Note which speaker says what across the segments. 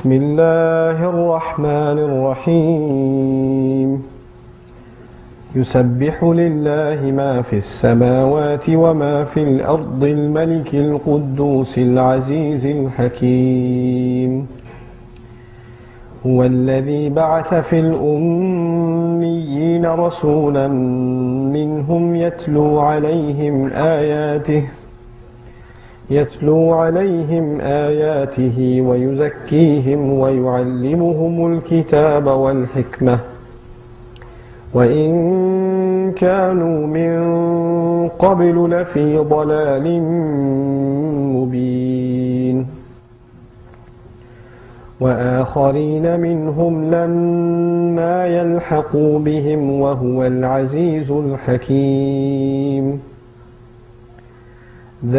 Speaker 1: بسم الله الرحمن الرحيم يسبح لله ما في السماوات وما في الأرض الملك القدوس العزيز الحكيم هو الذي بعث في الأميين رسولا منهم يتلو عليهم آياته ويزكيهم ويعلمهم الكتاب والحكمة وإن كانوا من قبل لفي ضلال مبين وآخرين منهم لما يلحقوا بهم وهو العزيز الحكيم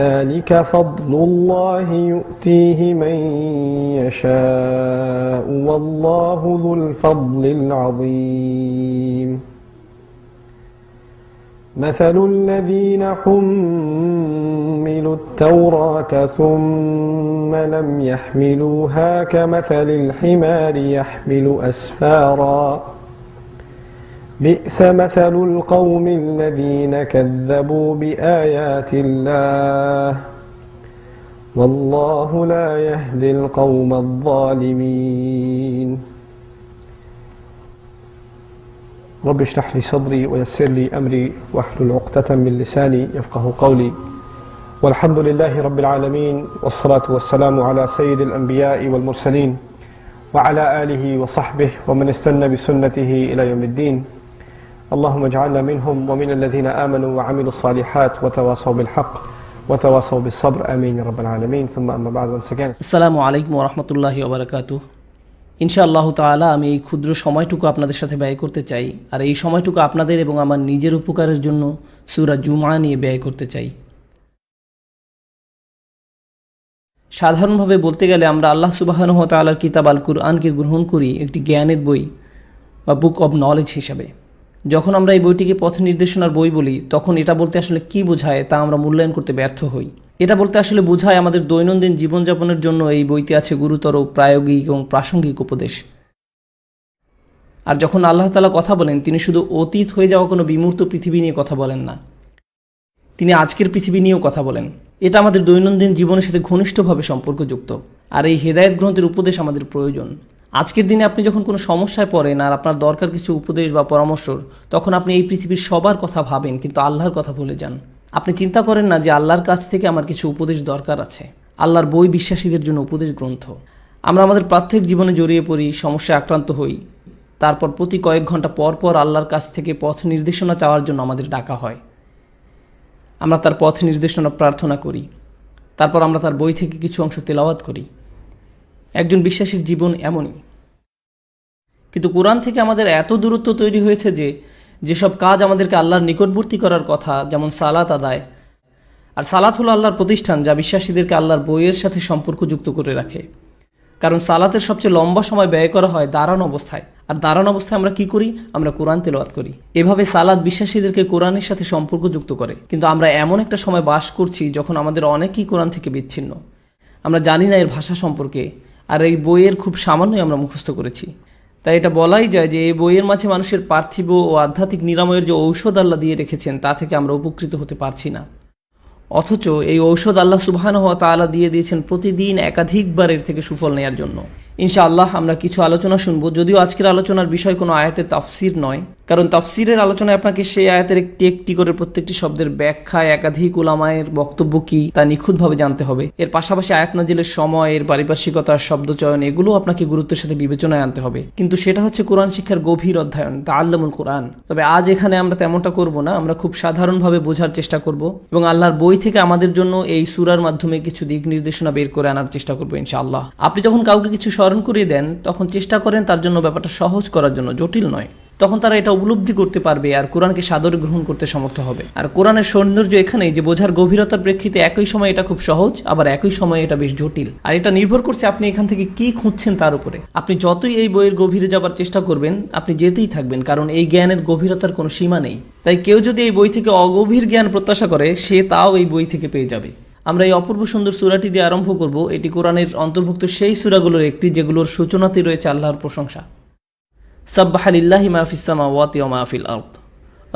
Speaker 1: ذلك فضل الله يؤتيه من يشاء والله ذو الفضل العظيم مثل الذين حملوا التوراة ثم لم يحملوها كمثل الحمار يحمل أسفارا بئس مثل القوم الذين كذبوا بآيات الله والله لا يهدي القوم الظالمين رب اشرح لي صدري ويسر لي أمري واحلل عقدة من لساني يفقه قولي والحمد لله رب العالمين والصلاة والسلام على سيد الأنبياء والمرسلين وعلى آله وصحبه ومن استنى بسنته إلى يوم الدين اللهم اجعلنا منهم ومن الذين آمنوا وعملوا الصالحات وتواصوا بالحق وتواصوا بالصبر آمين يا رب العالمين ثم أما بعد once again
Speaker 2: আসসালামু আলাইকুম ওয়া রাহমাতুল্লাহি ওয়া বারাকাতুহু ইনশাআল্লাহ তাআলা আমি এই ক্ষুদ্র সময়টুকু আপনাদের সাথে ব্যয় করতে চাই আর এই সময়টুকু আপনাদের এবং আমার নিজের উপকারের জন্য সূরা জুমআ নিয়ে ব্যয় করতে চাই। সাধারণভাবে বলতে গেলে আমরা আল্লাহ সুবহানাহু ওয়া তাআলার কিতাব আল কুরআনকে গ্রহণ করি একটি জ্ঞানের বই বা বুক অব নলেজ হিসাবে। যখন আমরা এই বইটিকে পথ নির্দেশনার বই বলি তখন এটা বলতে আসলে কি বোঝায় তা আমরা মূল্যায়ন করতে ব্যর্থ হই। এটা বলতে আসলে বোঝায় আমাদের দৈনন্দিন জীবনযাপনের জন্য এই বইতে আছে গুরুতর প্রায়োগিক এবং প্রাসঙ্গিক উপদেশ। আর যখন আল্লাহ তাআলা কথা বলেন তিনি শুধু অতীত হয়ে যাওয়া কোনো বিমূর্ত পৃথিবী নিয়ে কথা বলেন না, তিনি আজকের পৃথিবী নিয়েও কথা বলেন। এটা আমাদের দৈনন্দিন জীবনের সাথে ঘনিষ্ঠভাবে সম্পর্কযুক্ত। আর এই হেদায়েত গ্রন্থের উপদেশ আমাদের প্রয়োজন। আজকের দিনে আপনি যখন কোনো সমস্যায় পড়েন আর আপনার দরকার কিছু উপদেশ বা পরামর্শর, তখন আপনি এই পৃথিবীর সবার কথা ভাবেন কিন্তু আল্লাহর কথা ভুলে যান। আপনি চিন্তা করেন না যে আল্লাহর কাছ থেকে আমার কিছু উপদেশ দরকার আছে। আল্লাহর বই বিশ্বাসীদের জন্য উপদেশ গ্রন্থ। আমরা আমাদের প্রাত্যহিক জীবনে জড়িয়ে পড়ি, সমস্যায় আক্রান্ত হই, তারপর প্রতি কয়েক ঘন্টা পর পর আল্লাহর কাছ থেকে পথ নির্দেশনা চাওয়ার জন্য আমাদের ডাকা হয়। আমরা তার পথ নির্দেশনা প্রার্থনা করি, তারপর আমরা তার বই থেকে কিছু অংশ তেলাওয়াত করি। একজন বিশ্বাসীর জীবন এমনই। কিন্তু কোরআন থেকে আমাদের এত দূরত্ব তৈরি হয়েছে যে যেসব কাজ আমাদেরকে আল্লাহর নিকটবর্তী করার কথা, যেমন সালাত আদায়, আর সালাত হলো আল্লাহর প্রতিষ্ঠান যা বিশ্বাসীদেরকে আল্লাহর বইয়ের সাথে সম্পর্কযুক্ত করে রাখে। কারণ সালাতের সবচেয়ে লম্বা সময় ব্যয় করা হয় দাঁড়ানো অবস্থায়, আর দাঁড়ানো অবস্থায় আমরা কি করি? আমরা কোরআন তেলাওয়াত করি। এভাবে সালাত বিশ্বাসীদেরকে কোরআনের সাথে সম্পর্কযুক্ত করে। কিন্তু আমরা এমন একটা সময় বাস করছি যখন আমাদের অনেকেই কোরআন থেকে বিচ্ছিন্ন। আমরা জানি না এর ভাষা সম্পর্কে, আর এই বইয়ের খুব সামান্যই আমরা মুখস্থ করেছি। তাই এটা বলাই যায় যে এই বইয়ের মাঝে মানুষের পার্থিব ও আধ্যাত্মিক নিরাময়ের যে ঔষধ আল্লাহ দিয়ে রেখেছেন তা থেকে আমরা উপকৃত হতে পারছি না। অথচ এই ঔষধ আল্লাহ সুবহানাহু ওয়া তাআলা দিয়ে দিয়েছেন প্রতিদিন একাধিকবার এর থেকে সুফল নেয়ার জন্য। ইনশাআল্লাহ আমরা কিছু আলোচনা শুনবো, যদিও আজকের আলোচনার বিষয় কোনো আয়াতের তাফসির নয়, কারণ তাফসিরের আলোচনায় আপনাকে সেই আয়াতের একটি একটি করে প্রত্যেকটি শব্দের ব্যাখ্যায় একাধিক উলামায়ের বক্তব্য কি তা নিখুঁতভাবে জানতে হবে। এর পাশাপাশি আয়াত নাজিলের সময়, এর পারিপার্শ্বিকতা, শব্দচয়ন এগুলো আপনাকে গুরুত্বের সাথে বিবেচনায় আনতে হবে। কিন্তু সেটা হচ্ছে কোরআন শিক্ষার গভীর অধ্যয়ন, তাআল্লুমুল কোরআন। তবে আজ এখানে আমরা তেমনটা করব না, আমরা খুব সাধারণভাবে বোঝার চেষ্টা করব এবং আল্লাহর বই থেকে আমাদের জন্য এই সূরার মাধ্যমে কিছু দিক নির্দেশনা বের করে আনার চেষ্টা করব ইনশাআল্লাহ। আপনি যখন কাউকে কিছু স্মরণ করিয়ে দেন তখন চেষ্টা করেন তার জন্য ব্যাপারটা সহজ করার জন্য, জটিল নয়। তখন তারা এটা উপলব্ধি করতে পারবে আর কোরআনকে সাদরে গ্রহণ করতে সমর্থ হবে। আর কোরআনের সৌন্দর্য এখানেই যে বোঝার গভীরতার প্রেক্ষিতে একই সময় এটা খুব সহজ, আবার একই সময় এটা বেশ জটিল। আর এটা নির্ভর করছে আপনি এখান থেকে কি খুঁজছেন তার উপরে। আপনি যতই এই বইয়ের গভীরে যাবার চেষ্টা করবেন আপনি যেতেই থাকবেন, কারণ এই জ্ঞানের গভীরতার কোনো সীমা নেই। তাই কেউ যদি এই বই থেকে অগভীর জ্ঞান প্রত্যাশা করে সে তাও এই বই থেকে পেয়ে যাবে। আমরা এই অপূর্ব সুন্দর সূরাটি দিয়ে আরম্ভ করব। এটি কোরআনের অন্তর্ভুক্ত সেই সূরাগুলোর একটি যেগুলোর সূচনাতেই রয়েছে আল্লাহর প্রশংসা। সাব্বাহা লিল্লাহি মা ফিস সামাওয়াতি ওয়া মা ফিল আরদ,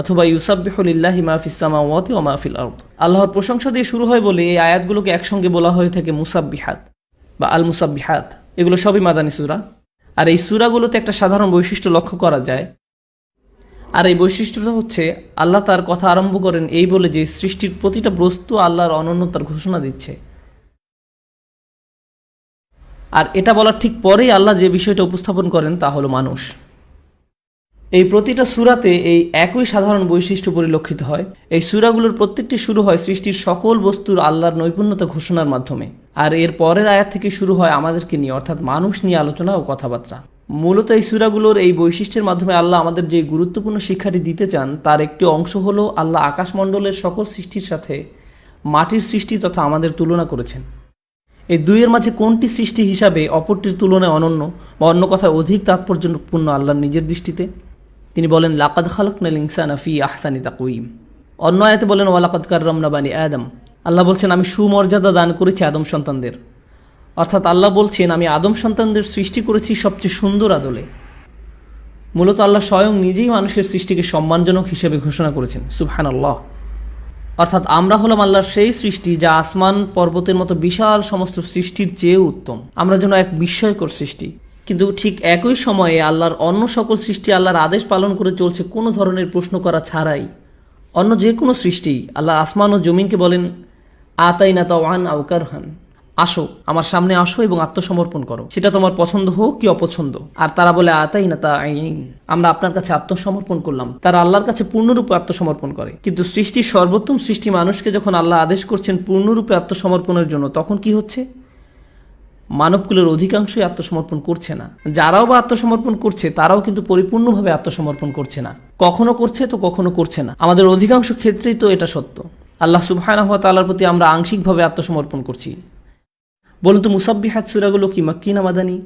Speaker 2: অথবা ইউসাব্বিহু লিল্লাহি মা ফিস সামাওয়াতি ওয়া মা ফিল আরদ। আল্লাহর প্রশংসা দিয়ে শুরু হয় বলে এই আয়াতগুলোকে একসঙ্গে বলা হয়ে থাকে মুসাব্বিহাত বা আল মুসাব্বিহাত। এগুলো সবই মাদানী সূরা। আর এই সূরাগুলোতে একটা সাধারণ বৈশিষ্ট্য লক্ষ্য করা যায়, আর এই বৈশিষ্ট্যটা হচ্ছে আল্লাহ তার কথা আরম্ভ করেন এই বলে যে সৃষ্টির প্রতিটা বস্তু আল্লাহর অনন্যতার ঘোষণা দিচ্ছে। আর এটা বলার ঠিক পরেই আল্লাহ যে বিষয়টা উপস্থাপন করেন তা হলো মানুষ। এই প্রতিটা সূরাতে এই একই সাধারণ বৈশিষ্ট্য পরিলক্ষিত হয়। এই সূরাগুলোর প্রত্যেকটি শুরু হয় সৃষ্টির সকল বস্তুর আল্লাহর নৈপুণ্যতা ঘোষণার মাধ্যমে, আর এর পরের আয়াত থেকে শুরু হয় আমাদেরকে নিয়ে, অর্থাৎ মানুষ নিয়ে আলোচনা ও কথাবার্তা। মূলত এই সূরাগুলোর এই বৈশিষ্ট্যের মাধ্যমে আল্লাহ আমাদের যে গুরুত্বপূর্ণ শিক্ষাটি দিতে চান তার একটি অংশ হলো আল্লাহ আকাশমণ্ডলের সকল সৃষ্টির সাথে মাটির সৃষ্টি তথা আমাদের তুলনা করেছেন। এই দুইয়ের মাঝে কোনটি সৃষ্টি হিসাবে অপরটির তুলনায় অনন্য বা অন্য কথায় অধিক তাৎপর্যপূর্ণ আল্লাহর নিজের দৃষ্টিতে? তিনি বলেন লাকাদ খালাকনাল ইনসানা ফি আহসানি তাকওয়িম। অন্য আয়াতে বলেন ওয়ালাকাদ কাররামনা বানি আদম। আল্লাহ বলছেন আমি সুমর্যাদা দান করেছি আদম সন্তানদের, অর্থাৎ আল্লাহ বলছেন আমি আদম সন্তানদের সৃষ্টি করেছি সবচেয়ে সুন্দর আদলে। মূলত আল্লাহ স্বয়ং নিজেই মানুষের সৃষ্টিকে সম্মানজনক হিসেবে ঘোষণা করেছেন, সুবহানাল্লাহ। অর্থাৎ আমরা হলাম আল্লাহর সেই সৃষ্টি যা আসমান পর্বতের মতো বিশাল সমস্ত সৃষ্টির চেয়েও উত্তম। আমরা যেন এক বিস্ময়কর সৃষ্টি, কিন্তু ঠিক একই সময়ে আল্লাহর অন্য সকল সৃষ্টি আল্লাহর আদেশ পালন করে চলছে কোনো ধরনের প্রশ্ন করা ছাড়াই। অন্য যে কোনো সৃষ্টি আল্লাহ আসমান ও জমিনকে বলেন আতাইনা তাওয়ান আও কারহান, আসো আমার সামনে আসো এবং আত্মসমর্পণ করো, সেটা তোমার পছন্দ হোক কি অপছন্দ। আর তারা বলে আতাইনা তাইন, আমরা আপনার কাছে আত্মসমর্পণ করলাম। তারা আল্লাহর কাছে পূর্ণরূপে আত্মসমর্পণ করে। কিন্তু সৃষ্টির সর্বোত্তম সৃষ্টি মানুষকে যখন আল্লাহ আদেশ করছেন পূর্ণরূপে আত্মসমর্পণের জন্য, তখন কি হচ্ছে? মানবকুলের অধিকাংশই আত্মসমর্পণ করছে না। যারাও বা আত্মসমর্পণ করছে তারাও কিন্তু পরিপূর্ণভাবে আত্মসমর্পণ করছে না। কখনো করছে তো কখনো করছে না। আমাদের অধিকাংশ ক্ষেত্রেই তো এটা সত্য। আল্লাহ সুবহানাহু ওয়া তাআলার প্রতি আমরা আংশিকভাবে আত্মসমর্পণ করছি। বলুন তো মুসাব্বিহাত সূরাগুলো কি মাক্কি না মাদানী?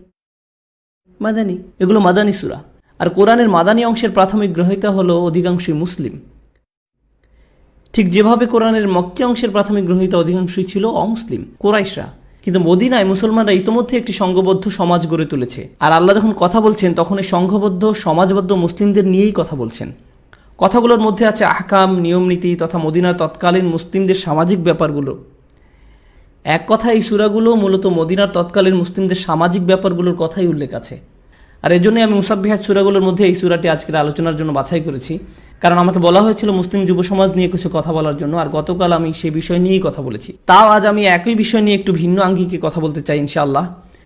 Speaker 2: মাদানী। এগুলো মাদানী সূরা। আর কোরআনের মাদানী অংশের প্রাথমিক গ্রহীতা হলো অধিকাংশই মুসলিম, ঠিক যেভাবে কোরআনের মক্কি অংশের প্রাথমিক গ্রহীতা অধিকাংশই ছিল অমুসলিম, কুরাইশরা। কিন্তু মদিনায় মুসলমানরা ইতোমধ্যে একটি সংঘবদ্ধ সমাজ গড়ে তুলেছে। আর আল্লাহ যখন কথা বলছেন তখন এই সংঘবদ্ধ সমাজবদ্ধ মুসলিমদের নিয়েই কথা বলছেন। কথাগুলোর মধ্যে আছে আহকাম, নিয়মনীতি তথা মদিনার তৎকালীন মুসলিমদের সামাজিক ব্যাপারগুলো। এক কথা এই সূরাগুলো মূলত মদিনার তৎকালীন মুসলিমদের সামাজিক ব্যাপারগুলোর কথাই উল্লেখ আছে। আর এজন্যই আমি মুসাব্বিহাত সূরাগুলোর মধ্যে এই সূরাটি আজকের আলোচনার জন্য বাছাই করেছি, কারণ আমাকে বলা হয়েছিল মুসলিম যুব সমাজ নিয়ে কিছু কথা বলার জন্য, আর গতকাল আমি সেই বিষয় নিয়েই কথা বলেছি। তাও আজ আমি একই বিষয় নিয়ে একটু ভিন্ন আঙ্গিকে কথা বলতে চাই ইনশাআল্লাহ।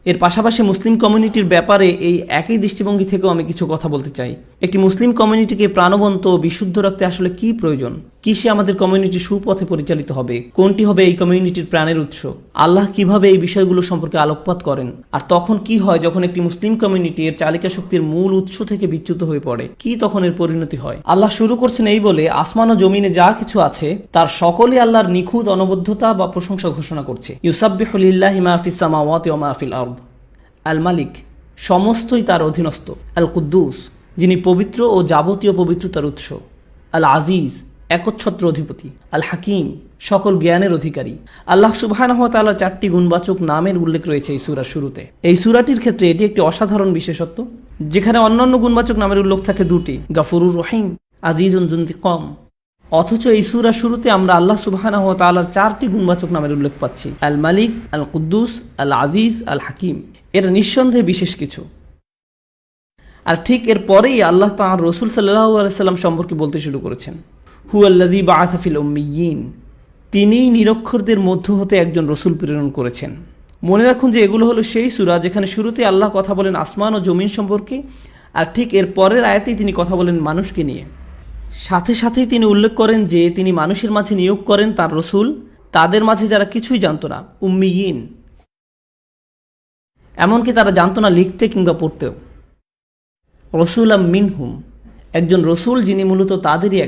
Speaker 2: এর পাশাপাশি মুসলিম কমিউনিটির ব্যাপারে এই একই দৃষ্টিভঙ্গি থেকেও আমি কিছু কথা বলতে চাই। একটি মুসলিম কমিউনিটিকে প্রাণবন্ত ও বিশুদ্ধ রাখতে আসলে কি প্রয়োজন, কি সে আমাদের কমিউনিটি সুপথে পরিচালিত হবে, কোনটি হবে এই কমিউনিটির প্রাণের উৎস, আল্লাহ কিভাবে এই বিষয়গুলো সম্পর্কে আলোকপাত করেন, আর তখন কি হয় যখন একটি মুসলিম কমিউনিটি এর চালিকা শক্তির মূল উৎস থেকে বিচ্যুত হয়ে পড়ে, কি তখন এর পরিণতি হয়। আল্লাহ শুরু করছেন এই বলে আসমান ও জমিনে যা কিছু আছে তার সকলেই আল্লাহর নিখুঁত অনবদ্যতা বা প্রশংসা ঘোষণা করছে। ইউসাব্বিহু লিল্লাহি মা ফিস সামাওয়াতি ওয়া মা ফিল আরদ। আল মালিক, সমস্তই তার অধীনস্থ। আল কুদ্দুস, যিনি পবিত্র ও যাবতীয় পবিত্রতার উৎস। আল আজিজ, একচ্ছত্র অধিপতি। আল হাকিম, সকল জ্ঞানের অধিকারী। আল্লাহ সুবহানাহু ওয়া তাআলার 4টি গুণবাচক নামের উল্লেখ রয়েছে এই সূরার শুরুতে। এই সূরাটির ক্ষেত্রে এটি একটি অসাধারণ বিশেষত্ব, যেখানে অন্যান্য গুণবাচক নামের উল্লেখ থাকে 2টি, গাফুরুর রহিম, আজিজুন যুনতিকাম। অথচ এই সূরার শুরুতে আমরা আল্লাহ সুবহানাহু ওয়া তাআলার 4টি গুণবাচক নামের উল্লেখ পাচ্ছি, আল মালিক, আল কুদ্দুস, আল আজিজ, আল হাকিম। এটা নিঃসন্দেহে বিশেষ কিছু। আর ঠিক এর পরেই আল্লাহ তাআলা রাসূল সাল্লাল্লাহু আলাইহি সাল্লাম সম্পর্কে বলতে শুরু করেছেন, হুয়াল্লাযী বাআসা ফিল উম্মিয়িন, তিনিই নিরক্ষরদের মধ্য হতে একজন রাসূল প্রেরণ করেছেন। মনে রাখুন যে এগুলো হলো সেই সূরা যেখানে শুরুতে আল্লাহ কথা বলেন আসমান ও জমিন সম্পর্কে, আর ঠিক এর পরের আয়াতেই তিনি কথা বলেন মানুষকে নিয়ে। সাথে সাথেই তিনি উল্লেখ করেন যে তিনি মানুষের মাঝে নিয়োগ করেন তার রাসূল, তাদের মাঝে যারা কিছুই জানতো না, উম্মিয়িন। এমনকি তারা জানতো না লিখতে কিংবা পড়তেও। রাসূলাম মিনহুম, একজন রসুল যিনি মূলত তাদেরই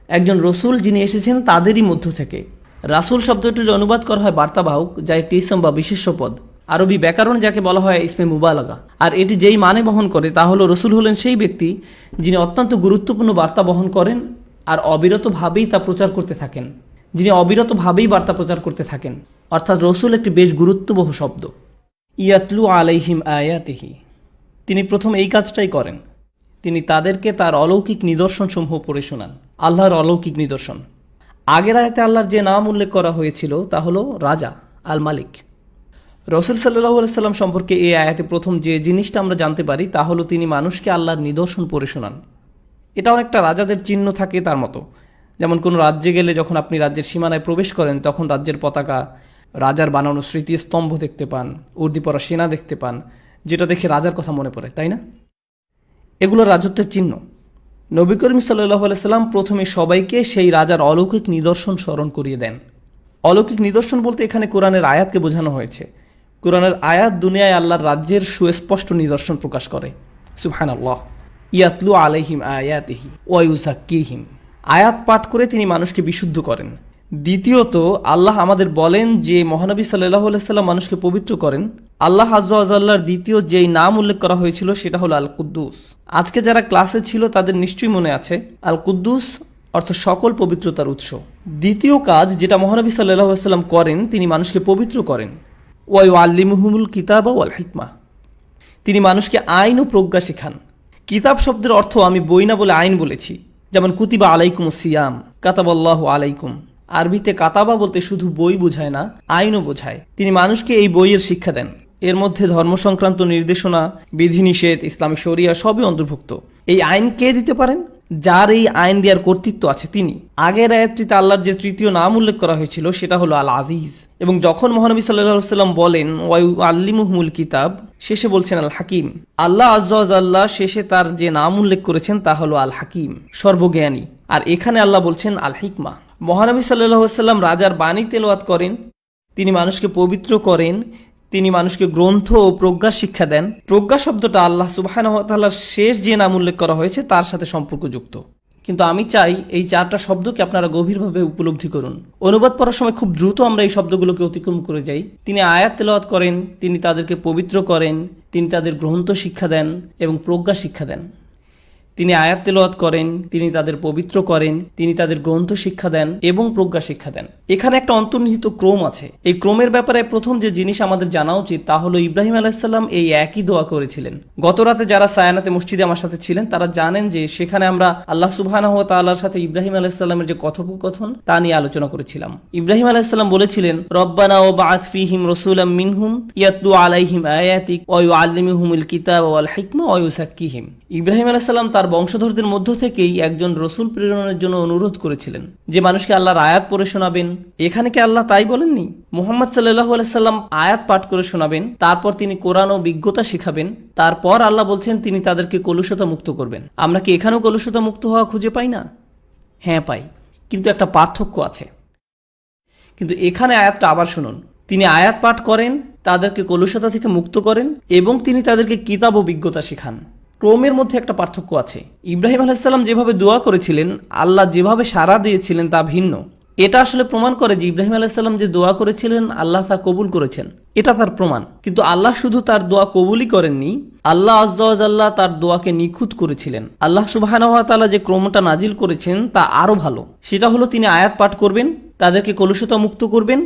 Speaker 2: একজন রসুল যিনি এসেছেন তাদেরই মধ্য থেকে। রাসূল শব্দটির অনুবাদ করা হয় বার্তাবাহক, যা একটি ইসম বা বিশেষ্য পদ। আরবি ব্যাকরণ যাকে বলা হয় ইসমে মুবালাগা। আর এটি যেই মানে বহন করে তা হলো রসুল হলেন সেই ব্যক্তি যিনি অত্যন্ত গুরুত্বপূর্ণ বার্তা বহন করেন আর অবিরতভাবেই তা প্রচার করতে থাকেন। যিনি অবিরতভাবেই বার্তা প্রচার করতে থাকেন, অর্থাৎ রসুল একটি বেশ গুরুত্ববহ শব্দ। ইয়াতলু আলাইহিম আয়াতিহি, তিনি প্রথম এই কাজটাই করেন, তিনি তাদেরকে তার অলৌকিক নিদর্শনসমূহ পড়ে শোনান, আল্লাহর অলৌকিক নিদর্শন। আগের আয়াতে আল্লাহর যে নাম উল্লেখ করা হয়েছিল তা হলো রাজা, আল মালিক। রসুল সাল্লাল্লাহু আলাইহি সাল্লাম সম্পর্কে এই আয়াতে প্রথম যে জিনিসটা আমরা জানতে পারি তা হলো তিনি মানুষকে আল্লাহর নিদর্শন পড়ে শোনান। এটা অনেকটা রাজাদের চিহ্ন থাকে তার মতো। যেমন কোনো রাজ্যে গেলে যখন আপনি রাজ্যের সীমানায় প্রবেশ করেন তখন রাজ্যের পতাকা, রাজার বানানো স্মৃতিস্তম্ভ দেখতে পান, উর্দি পরা সেনা দেখতে পান, যেটা দেখে রাজার কথা মনে পড়ে, তাই না? এগুলো রাজত্বের চিহ্ন। নবী করিম সাল্লাল্লাহু আলাইহি সাল্লাম প্রথমে সবাইকে সেই রাজার অলৌকিক নিদর্শন স্মরণ করিয়ে দেন। অলৌকিক নিদর্শন বলতে এখানে কোরআনের আয়াতকে বোঝানো হয়েছে। কোরআনের আয়াত দুনিয়ায় আল্লাহর রাজ্যের সুস্পষ্ট নিদর্শন প্রকাশ করে। সুবহানাল্লাহ। ইয়াতলু আলাইহিম আয়াতিহি ওয়া ইউযাক্কিহিম, আয়াত পাঠ করে তিনি মানুষকে বিশুদ্ধ করেন। দ্বিতীয়ত, আল্লাহ আমাদের বলেন যে মহানবী সাল্লাল্লাহু আলাইহি সাল্লাম মানুষকে পবিত্র করেন। আল্লাহ আযযা ওয়া জাল্লার দ্বিতীয় যেই নাম উল্লেখ করা হয়েছিল সেটা হলো আল কুদ্দুস। আজকে যারা ক্লাসে ছিল তাদের নিশ্চয়ই মনে আছে, আল কুদ্দুস অর্থ সকল পবিত্রতার উৎস। দ্বিতীয় কাজ যেটা মহানবী সাল্লাল্লাহু আলাইহি সাল্লাম করেন, তিনি মানুষকে পবিত্র করেন। ওয়া ইউআল্লিমুহুমুল কিতাবা ওয়াল হিকমা, তিনি মানুষকে আইন ও প্রজ্ঞা শেখান। কিতাব শব্দের অর্থ আমি বই না বলে আইন বলেছি, যেমন কুতিবা আলাইকুমুস সিয়াম, কাতাবাল্লাহু আলাইকুম। আরবিতে কাতাবা বলতে শুধু বই বোঝায় না, আইনও বোঝায়। তিনি মানুষকে এই বইয়ের শিক্ষা দেন। এর মধ্যে ধর্ম সংক্রান্ত নির্দেশনা, বিধিনিষেধ, ইসলামী শরিয়া সবই অন্তর্ভুক্ত। এই আইন কে দিতে পারেন? যার এই আইন দেওয়ার কর্তৃত্ব আছে তিনি। আগের আয়াতটিতে আল্লাহর যে তৃতীয় নাম উল্লেখ করা হয়েছিল সেটা হলো আল আজিজ। এবং যখন মহানবী সাল্লাল্লাহু আলাইহি সাল্লাম বলেন ওয়া ইউআল্লিমুহুমুল কিতাব, শেষে বলছেন আল হাকিম। আল্লাহ আযযা ওয়া জাল্লা শেষে তার যে নাম উল্লেখ করেছেন তা হলো আল হাকিম, সর্বজ্ঞানী। আর এখানে আল্লাহ বলছেন আল হিকমা। মহানবী সাল্লাল্লাহু আলাইহি সাল্লাম রাজার বাণী তেলাওয়াত করেন, তিনি মানুষকে পবিত্র করেন, তিনি মানুষকে গ্রন্থ ও প্রজ্ঞা শিক্ষা দেন। প্রজ্ঞা শব্দটা আল্লাহ সুবহানাহু ওয়া তাআলার শেষ যে নাম উল্লেখ করা হয়েছে তার সাথে সম্পর্কযুক্ত। কিন্তু আমি চাই এই চারটা শব্দকে আপনারা গভীরভাবে উপলব্ধি করুন। অনুবাদ পড়ার সময় খুব দ্রুত আমরা এই শব্দগুলোকে অতিক্রম করে যাই। তিনি আয়াত তেলাওয়াত করেন, তিনি তাদেরকে পবিত্র করেন, তিনি তাদের গ্রন্থ শিক্ষা দেন এবং প্রজ্ঞা শিক্ষা দেন। তিনি আয়াত তেলাওয়াত করেন, তিনি তাদের পবিত্র করেন, তিনি তাদের গ্রন্থ শিক্ষা দেন এবং প্রজ্ঞা শিক্ষা দেন। এখানে একটা অন্তর্নিহিত ক্রম আছে। এই ক্রমের ব্যাপারে প্রথম যে জিনিস আমাদের জানা উচিত তা হলো ইব্রাহিম আলাইহিস সালাম এই একই দোয়া করেছিলেন। গত রাতে যারা সায়ানাতে মসজিদে আমার সাথে ছিলেন তারা জানেন যে সেখানে আমরা আল্লাহ সুবহানাহু ওয়া তাআলার সাথে ইব্রাহিম আলাইহিস সালামের যে কথোপকথন তা নিয়ে আলোচনা করেছিলাম। ইব্রাহিম আলাইহিস সালাম বলেছিলেন, রব্বানা ওয়াবআস ফীহিম রাসূলাম মিনহুম ইয়াতলু আলাইহিম আয়াতিক ওয়া ইউআল্লিমুহুমুল কিতাবা ওয়াল হিকমা ওয়া ইউযাক্কিহিম। ইব্রাহিম আলাইহিস সালাম তার বংশধরদের মধ্য থেকেই একজন রসুল প্রেরণের জন্য অনুরোধ করেছিলেন যে মানুষকে আল্লাহর আয়াত পড়ে শোনাবেন। এখানে কি আল্লাহ তাই বলেননি? মুহাম্মদ সাল্লাল্লাহু আলাইহি সাল্লাম আয়াত পাঠ করে শোনাবেন, তারপর তিনি কোরআন ও বিজ্ঞতা শিখাবেন, তারপর আল্লাহ বলছেন তিনি তাদেরকে কলুষতা মুক্ত করবেন। আমরা কি এখানেও কলুষতা মুক্ত হওয়া খুঁজে পাই না? হ্যাঁ পাই, কিন্তু একটা পার্থক্য আছে। কিন্তু এখানে আয়াতটা আবার শুনুন, তিনি আয়াত পাঠ করেন, তাদেরকে কলুষতা থেকে মুক্ত করেন এবং তিনি তাদেরকে কিতাব ও বিজ্ঞতা শিখান। ক্রমের মধ্যে একটা পার্থক্য আছে। ইব্রাহিম আলাইহিস সালাম যেভাবে দোয়া করেছিলেন, আল্লাহ যেভাবে সাড়া দিয়েছিলেন তা ভিন্ন। এটা আসলে প্রমাণ করে যে ইব্রাহিম আলাইহিস সালাম যে দোয়া করেছিলেন আল্লাহ তা কবুল করেছেন, এটা তার প্রমাণ। কিন্তু আল্লাহ শুধু তার দোয়া কবুলই করেননি, আল্লাহ আযযা ওয়া জাল্লা তার দোয়াকে নিখুঁত করেছিলেন। আল্লাহ সুবহানাহু ওয়া তাআলা যে ক্রমটা নাজিল করেছেন তা আরো ভালো। সেটা হলো তিনি আয়াত পাঠ করবেন, তাদেরকে কলুষতা মুক্ত করবেন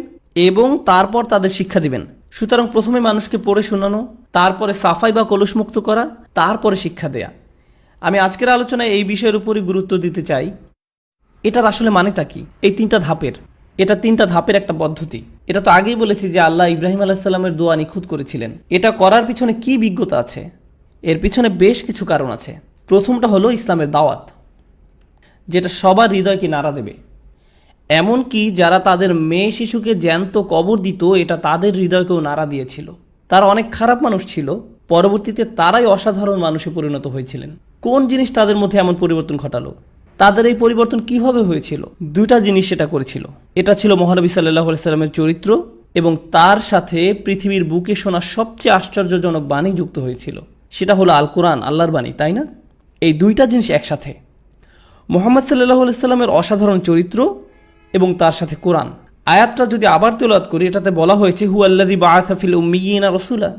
Speaker 2: এবং তারপর তাদের শিক্ষা দিবেন। সুতরাং প্রথমে মানুষকে পড়ে শোনানো, তারপরে সাফাই বা কলুষ মুক্ত করা, তারপরে শিক্ষা দেয়া। আমি আজকের আলোচনায় এই বিষয়ের উপরই গুরুত্ব দিতে চাই। এটার আসলে মানেটা কি? এই তিনটা ধাপের একটা পদ্ধতি। এটা তো আগেই বলেছি যে আল্লাহ ইব্রাহিম আলাইহিস সালামের দোয়া নিখুঁত করেছিলেন। এটা করার পিছনে কি বিজ্ঞতা আছে? এর পিছনে বেশ কিছু কারণ আছে। প্রথমটা হলো ইসলামের দাওয়াত, যেটা সবার হৃদয়কে নাড়া দেবে। এমনকি যারা তাদের মেয়ে শিশুকে জ্যান্ত কবর দিত, এটা তাদের হৃদয়কেও নাড়া দিয়েছিল। তারা অনেক খারাপ মানুষ ছিল, পরবর্তীতে তারাই অসাধারণ মানুষে পরিণত হয়েছিলেন। কোন জিনিস তাদের মধ্যে এমন পরিবর্তন ঘটালো? তাদের এই পরিবর্তন কিভাবে হয়েছিল? দুইটা জিনিস সেটা করেছিল। এটা ছিল মহানবী সাল্লাল্লাহু আলাইহি সাল্লামের চরিত্র এবং তার সাথে পৃথিবীর বুকে শোনা সবচেয়ে আশ্চর্যজনক বাণী যুক্ত হয়েছিল। সেটা হলো আল কোরআন, আল্লাহর বাণী, তাই না? এই দুইটা জিনিস একসাথে, মুহাম্মদ সাল্লাল্লাহু আলাইহি সাল্লামের অসাধারণ চরিত্র এবং তার সাথে কোরআন। আয়াতটা যদি আবার তেলাওয়াত করি, এটাতে বলা হয়েছে হুয়াল্লাযী বাআসা ফিল উম্মিয়িনা রাসূলা।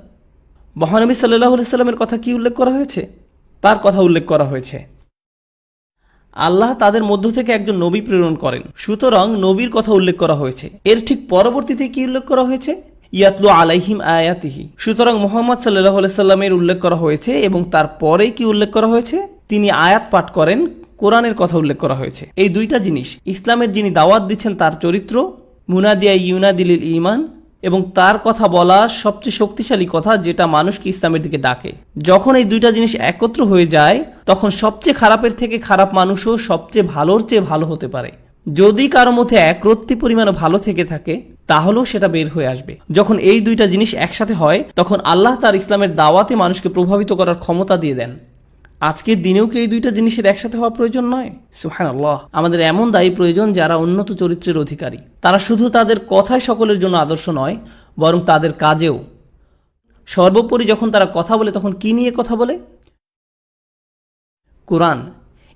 Speaker 2: মহানবী সাল্লাল্লাহু আলাইহি সাল্লামের কথা কি উল্লেখ করা হয়েছে? তার কথা উল্লেখ করা হয়েছে। আল্লাহ তাদের মধ্য থেকে একজন নবী প্রেরণ করেন, সুতরাং নবীর কথা উল্লেখ করা হয়েছে। এর ঠিক পরবর্তীতে কি উল্লেখ করা হয়েছে? ইয়াতলু আলাইহিম আয়াতিহি। সুতরাং মুহাম্মদ সাল্লাল্লাহু আলাইহি সাল্লামের উল্লেখ করা হয়েছে এবং তারপরে কি উল্লেখ করা হয়েছে? তিনি আয়াত পাঠ করেন, কোরআনের কথা উল্লেখ করা হয়েছে। এই দুইটা জিনিস ইসলামের যিনি দাওয়াত দিচ্ছেন তার চরিত্র, মুনাদিয়া ইউনাদিলিল ঈমান, এবং তার কথা বলা সবচেয়ে শক্তিশালী কথা যেটা মানুষকে ইসলামের দিকে ডাকে। যখন এই দুইটা জিনিস একত্র হয়ে যায় তখন সবচেয়ে খারাপের থেকে খারাপ মানুষও সবচেয়ে ভালোর চেয়ে ভালো হতে পারে। যদি কারো মধ্যে একরত্তি পরিমাণও ভালো থেকে থাকে তাহলেও সেটা বের হয়ে আসবে। যখন এই দুইটা জিনিস একসাথে হয় তখন আল্লাহ তার ইসলামের দাওয়াতে মানুষকে প্রভাবিত করার ক্ষমতা দিয়ে দেন। আজকের দিনেও কি এই দুইটা জিনিসের একসাথে হওয়া প্রয়োজন নয়? সুবহানাল্লাহ। আমাদের এমন দায়ী প্রয়োজন যারা উন্নত চরিত্রের অধিকারী। তারা শুধু তাদের কথায় সকলের জন্য আদর্শ নয়, বরং তাদের কাজেও। সর্বোপরি যখন তারা কথা বলে তখন কি নিয়ে কথা বলে? কোরআন।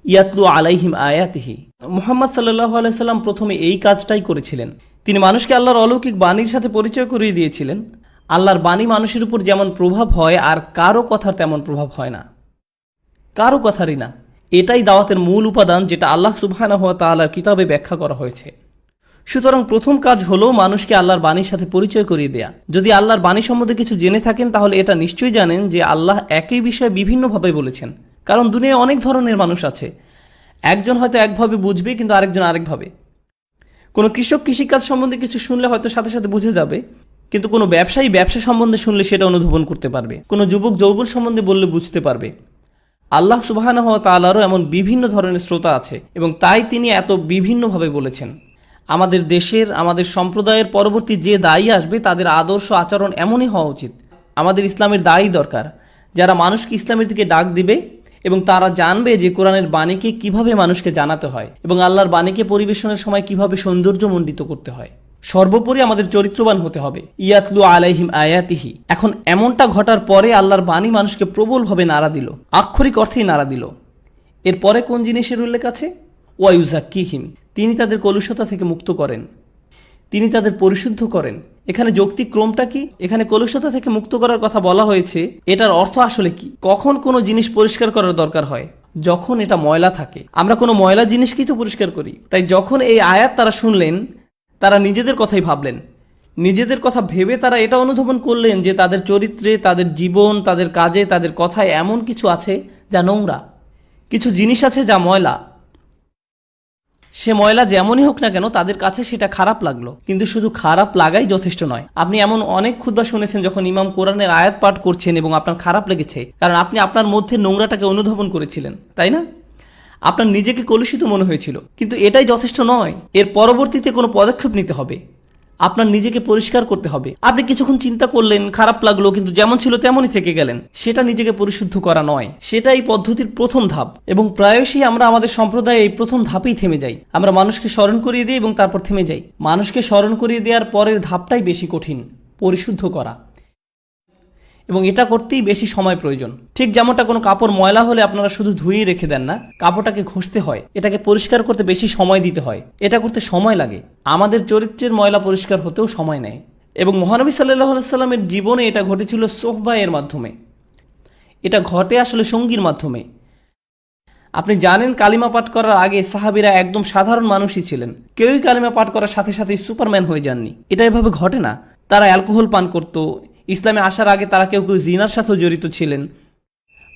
Speaker 2: ইয়াতলু আলাইহিম আয়াতিহি। মুহাম্মদ সাল্লাল্লাহু আলাইহি সাল্লাম প্রথমে এই কাজটাই করেছিলেন। তিনি মানুষকে আল্লাহর অলৌকিক বাণীর সাথে পরিচয় করিয়ে দিয়েছিলেন। আল্লাহর বাণী মানুষের উপর যেমন প্রভাব হয় আর কারো কথার তেমন প্রভাব হয় না, কারো কথারই না। এটাই দাওয়াতের মূল উপাদান যেটা আল্লাহ সুবহানাহু ওয়া তাআলার কিতাবে ব্যাখ্যা করা হয়েছে। সুতরাং প্রথম কাজ হলো মানুষকে আল্লাহর বাণীর সাথে পরিচয় করিয়ে দেয়া। যদি আল্লাহর বাণী সম্বন্ধে কিছু জেনে থাকেন তাহলে এটা নিশ্চয়ই জানেন যে আল্লাহ একই বিষয়ে বিভিন্নভাবে বলেছেন। কারণ দুনিয়ায় অনেক ধরনের মানুষ আছে। একজন হয়তো একভাবে বুঝবে কিন্তু আরেকজন আরেকভাবে। কোনো কৃষক কৃষিকাজ সম্বন্ধে কিছু শুনলে হয়তো সাথে সাথে বুঝে যাবে, কিন্তু কোনো ব্যবসায়ী ব্যবসা সম্বন্ধে শুনলে সেটা অনুধাবন করতে পারবে। কোনো যুবক যৌবন সম্বন্ধে বললে বুঝতে পারবে। আল্লাহ সুবহানাহু ওয়া তাআলারও এমন বিভিন্ন ধরনের শ্রোতা আছে এবং তাই তিনি এত বিভিন্নভাবে বলেছেন। আমাদের দেশের, আমাদের সম্প্রদায়ের পরবর্তী যে দায়ী আসবে তাদের আদর্শ আচরণ এমনই হওয়া উচিত। আমাদের ইসলামের দায়ী দরকার, যারা মানুষকে ইসলামের দিকে ডাক দিবে এবং তারা জানবে যে কোরআনের বাণীকে কিভাবে মানুষকে জানাতে হয় এবং আল্লাহর বাণীকে পরিবেশনের সময় কিভাবে সৌন্দর্যমণ্ডিত করতে হয়। সর্বোপরি আমাদের চরিত্রবান হতে হবে। ইয়াতলু আলাইহিম আয়াতিহি। এখন এমনটা ঘটার পরে আল্লাহর বাণী মানুষকে প্রবলভাবে নাড়া দিল, আক্ষরিক অর্থেই নাড়া দিল। এরপরে কোন জিনিসের উল্লেখ আছে? ওয়ায়ুজাক্কিহিম। তিনি তাদের কলুষতা থেকে মুক্ত করেন, তিনি তাদের পরিশুদ্ধ করেন। এখানে যৌক্তিক ক্রমটা কি? এখানে কলুষতা থেকে মুক্ত করার কথা বলা হয়েছে, এটার অর্থ আসলে কি? কখন কোনো জিনিস পরিষ্কার করার দরকার হয়? যখন এটা ময়লা থাকে। আমরা কোনো ময়লা জিনিসকেই তো পরিষ্কার করি। তাই যখন এই আয়াত তারা শুনলেন তারা নিজেদের কথাই ভাবলেন। নিজেদের কথা ভেবে তারা এটা অনুধাবন করলেন যে তাদের চরিত্রে, তাদের জীবন, তাদের কাজে, তাদের কথায় এমন কিছু আছে যা নোংরা, কিছু জিনিস আছে যা ময়লা। সে ময়লা যেমনই হোক না কেন তাদের কাছে সেটা খারাপ লাগলো। কিন্তু শুধু খারাপ লাগাই যথেষ্ট নয়। আপনি এমন অনেক খুতবা শুনেছেন যখন ইমাম কোরআনের আয়াত পাঠ করছেন এবং আপনার খারাপ লেগেছে, কারণ আপনি আপনার মধ্যে নোংরাটাকে অনুধাবন করেছিলেন, তাই না? আপনার নিজেকে কলুষিত মনে হয়েছিল। কিন্তু এটাই যথেষ্ট নয়। এর পরবর্তীতে কোনো পদক্ষেপ নিতে হবে। আপনার নিজেকে পরিষ্কার করতে হবে। আপনি কিছুক্ষণ চিন্তা করলেন, খারাপ লাগলো, কিন্তু যেমন ছিল তেমনই থেকে গেলেন। সেটা নিজেকে পরিশুদ্ধ করা নয়, সেটা এই পদ্ধতির প্রথম ধাপ। এবং প্রায়শই আমরা আমাদের সম্প্রদায়ে এই প্রথম ধাপেই থেমে যাই। আমরা মানুষকে স্মরণ করিয়ে দিই এবং তারপর থেমে যাই। মানুষকে স্মরণ করিয়ে দেওয়ার পরের ধাপটাই বেশি কঠিন, পরিশুদ্ধ করা। এবং এটা করতেই বেশি সময় প্রয়োজন। ঠিক যেমনটা কোনো কাপড় ময়লা হলে আপনারা শুধু ধুয়েই রেখে দেন না, কাপড়টাকে ঘষতে হয়, এটাকে পরিষ্কার করতে বেশি সময় দিতে হয়। এটা করতে সময় লাগে। আমাদের চরিত্রের ময়লা পরিষ্কার হতেও সময় নেয়। এবং মহানবী সাল্লাল্লাহু আলাইহি সাল্লামের জীবনে এটা ঘটেছিল সোহবা এর মাধ্যমে। এটা ঘটে আসলে সঙ্গীর মাধ্যমে। আপনি জানেন কালিমা পাঠ করার আগে সাহাবীরা একদম সাধারণ মানুষই ছিলেন। কেউই কালিমা পাঠ করার সাথে সাথেই সুপারম্যান হয়ে যাননি। এটা এভাবে ঘটে না। তারা অ্যালকোহল পান করত। ইসলামে আসার আগে তারা কেউ কেউ জিনার সাথেও জড়িত ছিলেন।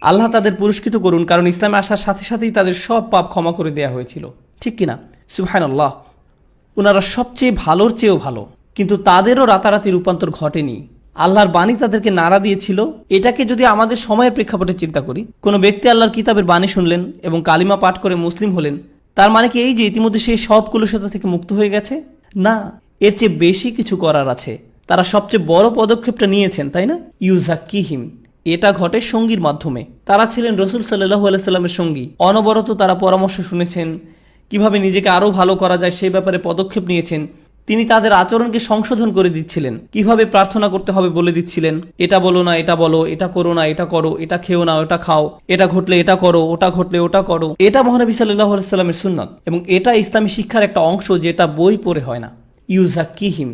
Speaker 2: আল্লাহ তাদের পুরস্কৃত করুন, কারণ ইসলামে আসার সাথে সাথেই তাদের সব পাপ ক্ষমা করে দেয়া হয়েছিল। ঠিক কিনা? সুবহানাল্লাহ। ওনারা সবচেয়ে ভালোর চেয়েও ভালো, কিন্তু তাদেরও রাতারাতি রূপান্তর ঘটেনি। আল্লাহর বাণী তাদেরকে নাড়া দিয়েছিল। এটাকে যদি আমাদের সময়ের প্রেক্ষাপটে চিন্তা করি, কোনো ব্যক্তি আল্লাহর কিতাবের বাণী শুনলেন এবং কালিমা পাঠ করে মুসলিম হলেন, তার মানে কি এই যে ইতিমধ্যে সে সব কলুষতা থেকে মুক্ত হয়ে গেছে? না, এর চেয়ে বেশি কিছু করার আছে। তারা সবচেয়ে বড় পদক্ষেপটা নিয়েছেন, তাই না? ইউজাক্কিহিম। এটা ঘটে সঙ্গীর মাধ্যমে। তারা ছিলেন রাসূল সাল্লাল্লাহু আলাইহি সাল্লামের সঙ্গী। অনবরত তারা পরামর্শ শুনেছেন, কিভাবে নিজেকে আরো ভালো করা যায় সেই ব্যাপারে পদক্ষেপ নিয়েছেন। তিনি তাদের আচরণকে সংশোধন করে দিচ্ছিলেন, কিভাবে প্রার্থনা করতে হবে বলে দিচ্ছিলেন। এটা বলো না, এটা বলো, এটা করো না, এটা করো, এটা খেও না, ওটা খাও, এটা ঘটলে এটা করো, ওটা ঘটলে ওটা করো। এটা মহানবী সাল্লাল্লাহু আলাইহি সাল্লামের সুন্নাত এবং এটা ইসলামী শিক্ষার একটা অংশ যেটা বই পড়ে হয় না। ইউজাক্কিহিম।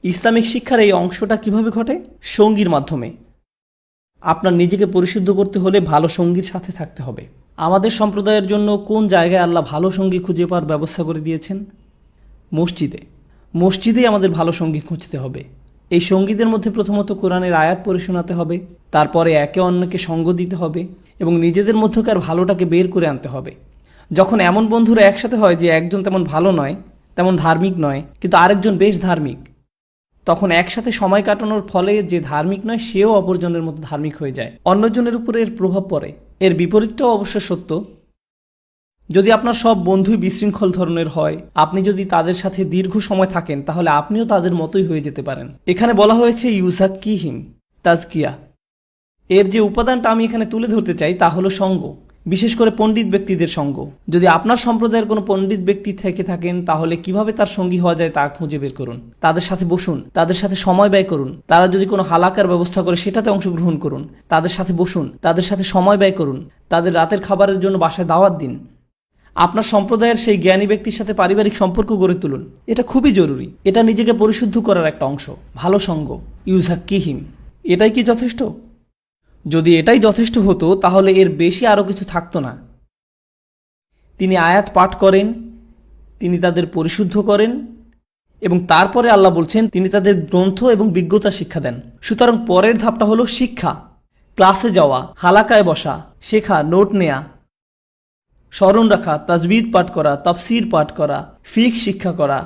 Speaker 2: ইসলামিক শিক্ষার এই অংশটা কিভাবে ঘটে? সঙ্গীর মাধ্যমে। আপনার নিজেকে পরিশুদ্ধ করতে হলে ভালো সঙ্গীর সাথে থাকতে হবে। আমাদের সম্প্রদায়ের জন্য কোন জায়গায় আল্লাহ ভালো সঙ্গী খুঁজে পাওয়ার ব্যবস্থা করে দিয়েছেন? মসজিদে। মসজিদেই আমাদের ভালো সঙ্গী খুঁজতে হবে। এই সঙ্গীদের মধ্যে প্রথমত কোরআনের আয়াত পড়ে শোনাতে হবে, তারপরে একে অন্যকে সঙ্গ দিতে হবে এবং নিজেদের মধ্যকার ভালোটাকে বের করে আনতে হবে। যখন এমন বন্ধুরা একসাথে হয় যে একজন তেমন ভালো নয়, তেমন ধার্মিক নয়, কিন্তু আরেকজন বেশ ধার্মিক, তখন একসাথে সময় কাটানোর ফলে যে ধার্মিক নয় সেও অপরজনের মতো ধার্মিক হয়ে যায়, অন্যজনের উপরে এর প্রভাব পড়ে। এর বিপরীতটাও অবশ্য সত্য। যদি আপনার সব বন্ধুই বিশৃঙ্খল ধরনের হয়, আপনি যদি তাদের সাথে দীর্ঘ সময় থাকেন, তাহলে আপনিও তাদের মতোই হয়ে যেতে পারেন। এখানে বলা হয়েছে ইউজাক্কিহিম, তাজকিয়া। এর যে উপাদানটা আমি এখানে তুলে ধরতে চাই তা হলো সঙ্গ, বিশেষ করে পণ্ডিত ব্যক্তিদের সঙ্গ। যদি আপনার সম্প্রদায়ের কোনো পণ্ডিত ব্যক্তি থেকে থাকেন, তাহলে কিভাবে তার সঙ্গী হওয়া যায় তা খুঁজে বের করুন। তাদের সাথে বসুন, তাদের সাথে সময় ব্যয় করুন। তারা যদি কোনো হালাকার ব্যবস্থা করে সেটাতে অংশগ্রহণ করুন। তাদের সাথে বসুন, তাদের সাথে সময় ব্যয় করুন। তাদের রাতের খাবারের জন্য বাসায় দাওয়াত দিন। আপনার সম্প্রদায়ের সেই জ্ঞানী ব্যক্তির সাথে পারিবারিক সম্পর্ক গড়ে তুলুন। এটা খুবই জরুরি। এটা নিজেকে পরিশুদ্ধ করার একটা অংশ। ভালো সঙ্গ, ইউজাক্কিহিম। এটাই কি যথেষ্ট? যদি এটাই যথেষ্ট হতো তাহলে এর বেশি আরও কিছু থাকতো না। তিনি আয়াত পাঠ করেন, তিনি তাদের পরিশুদ্ধ করেন এবং তারপরে আল্লাহ বলছেন তিনি তাদের গ্রন্থ এবং বিজ্ঞতা শিক্ষা দেন। সুতরাং পরের ধাপটা হলো শিক্ষা। ক্লাসে যাওয়া, হালাকায় বসা, শেখা, নোট নেয়া, স্মরণ রাখা, তাজবিদ পাঠ করা, তাফসির পাঠ করা, ফিক শিক্ষা করা,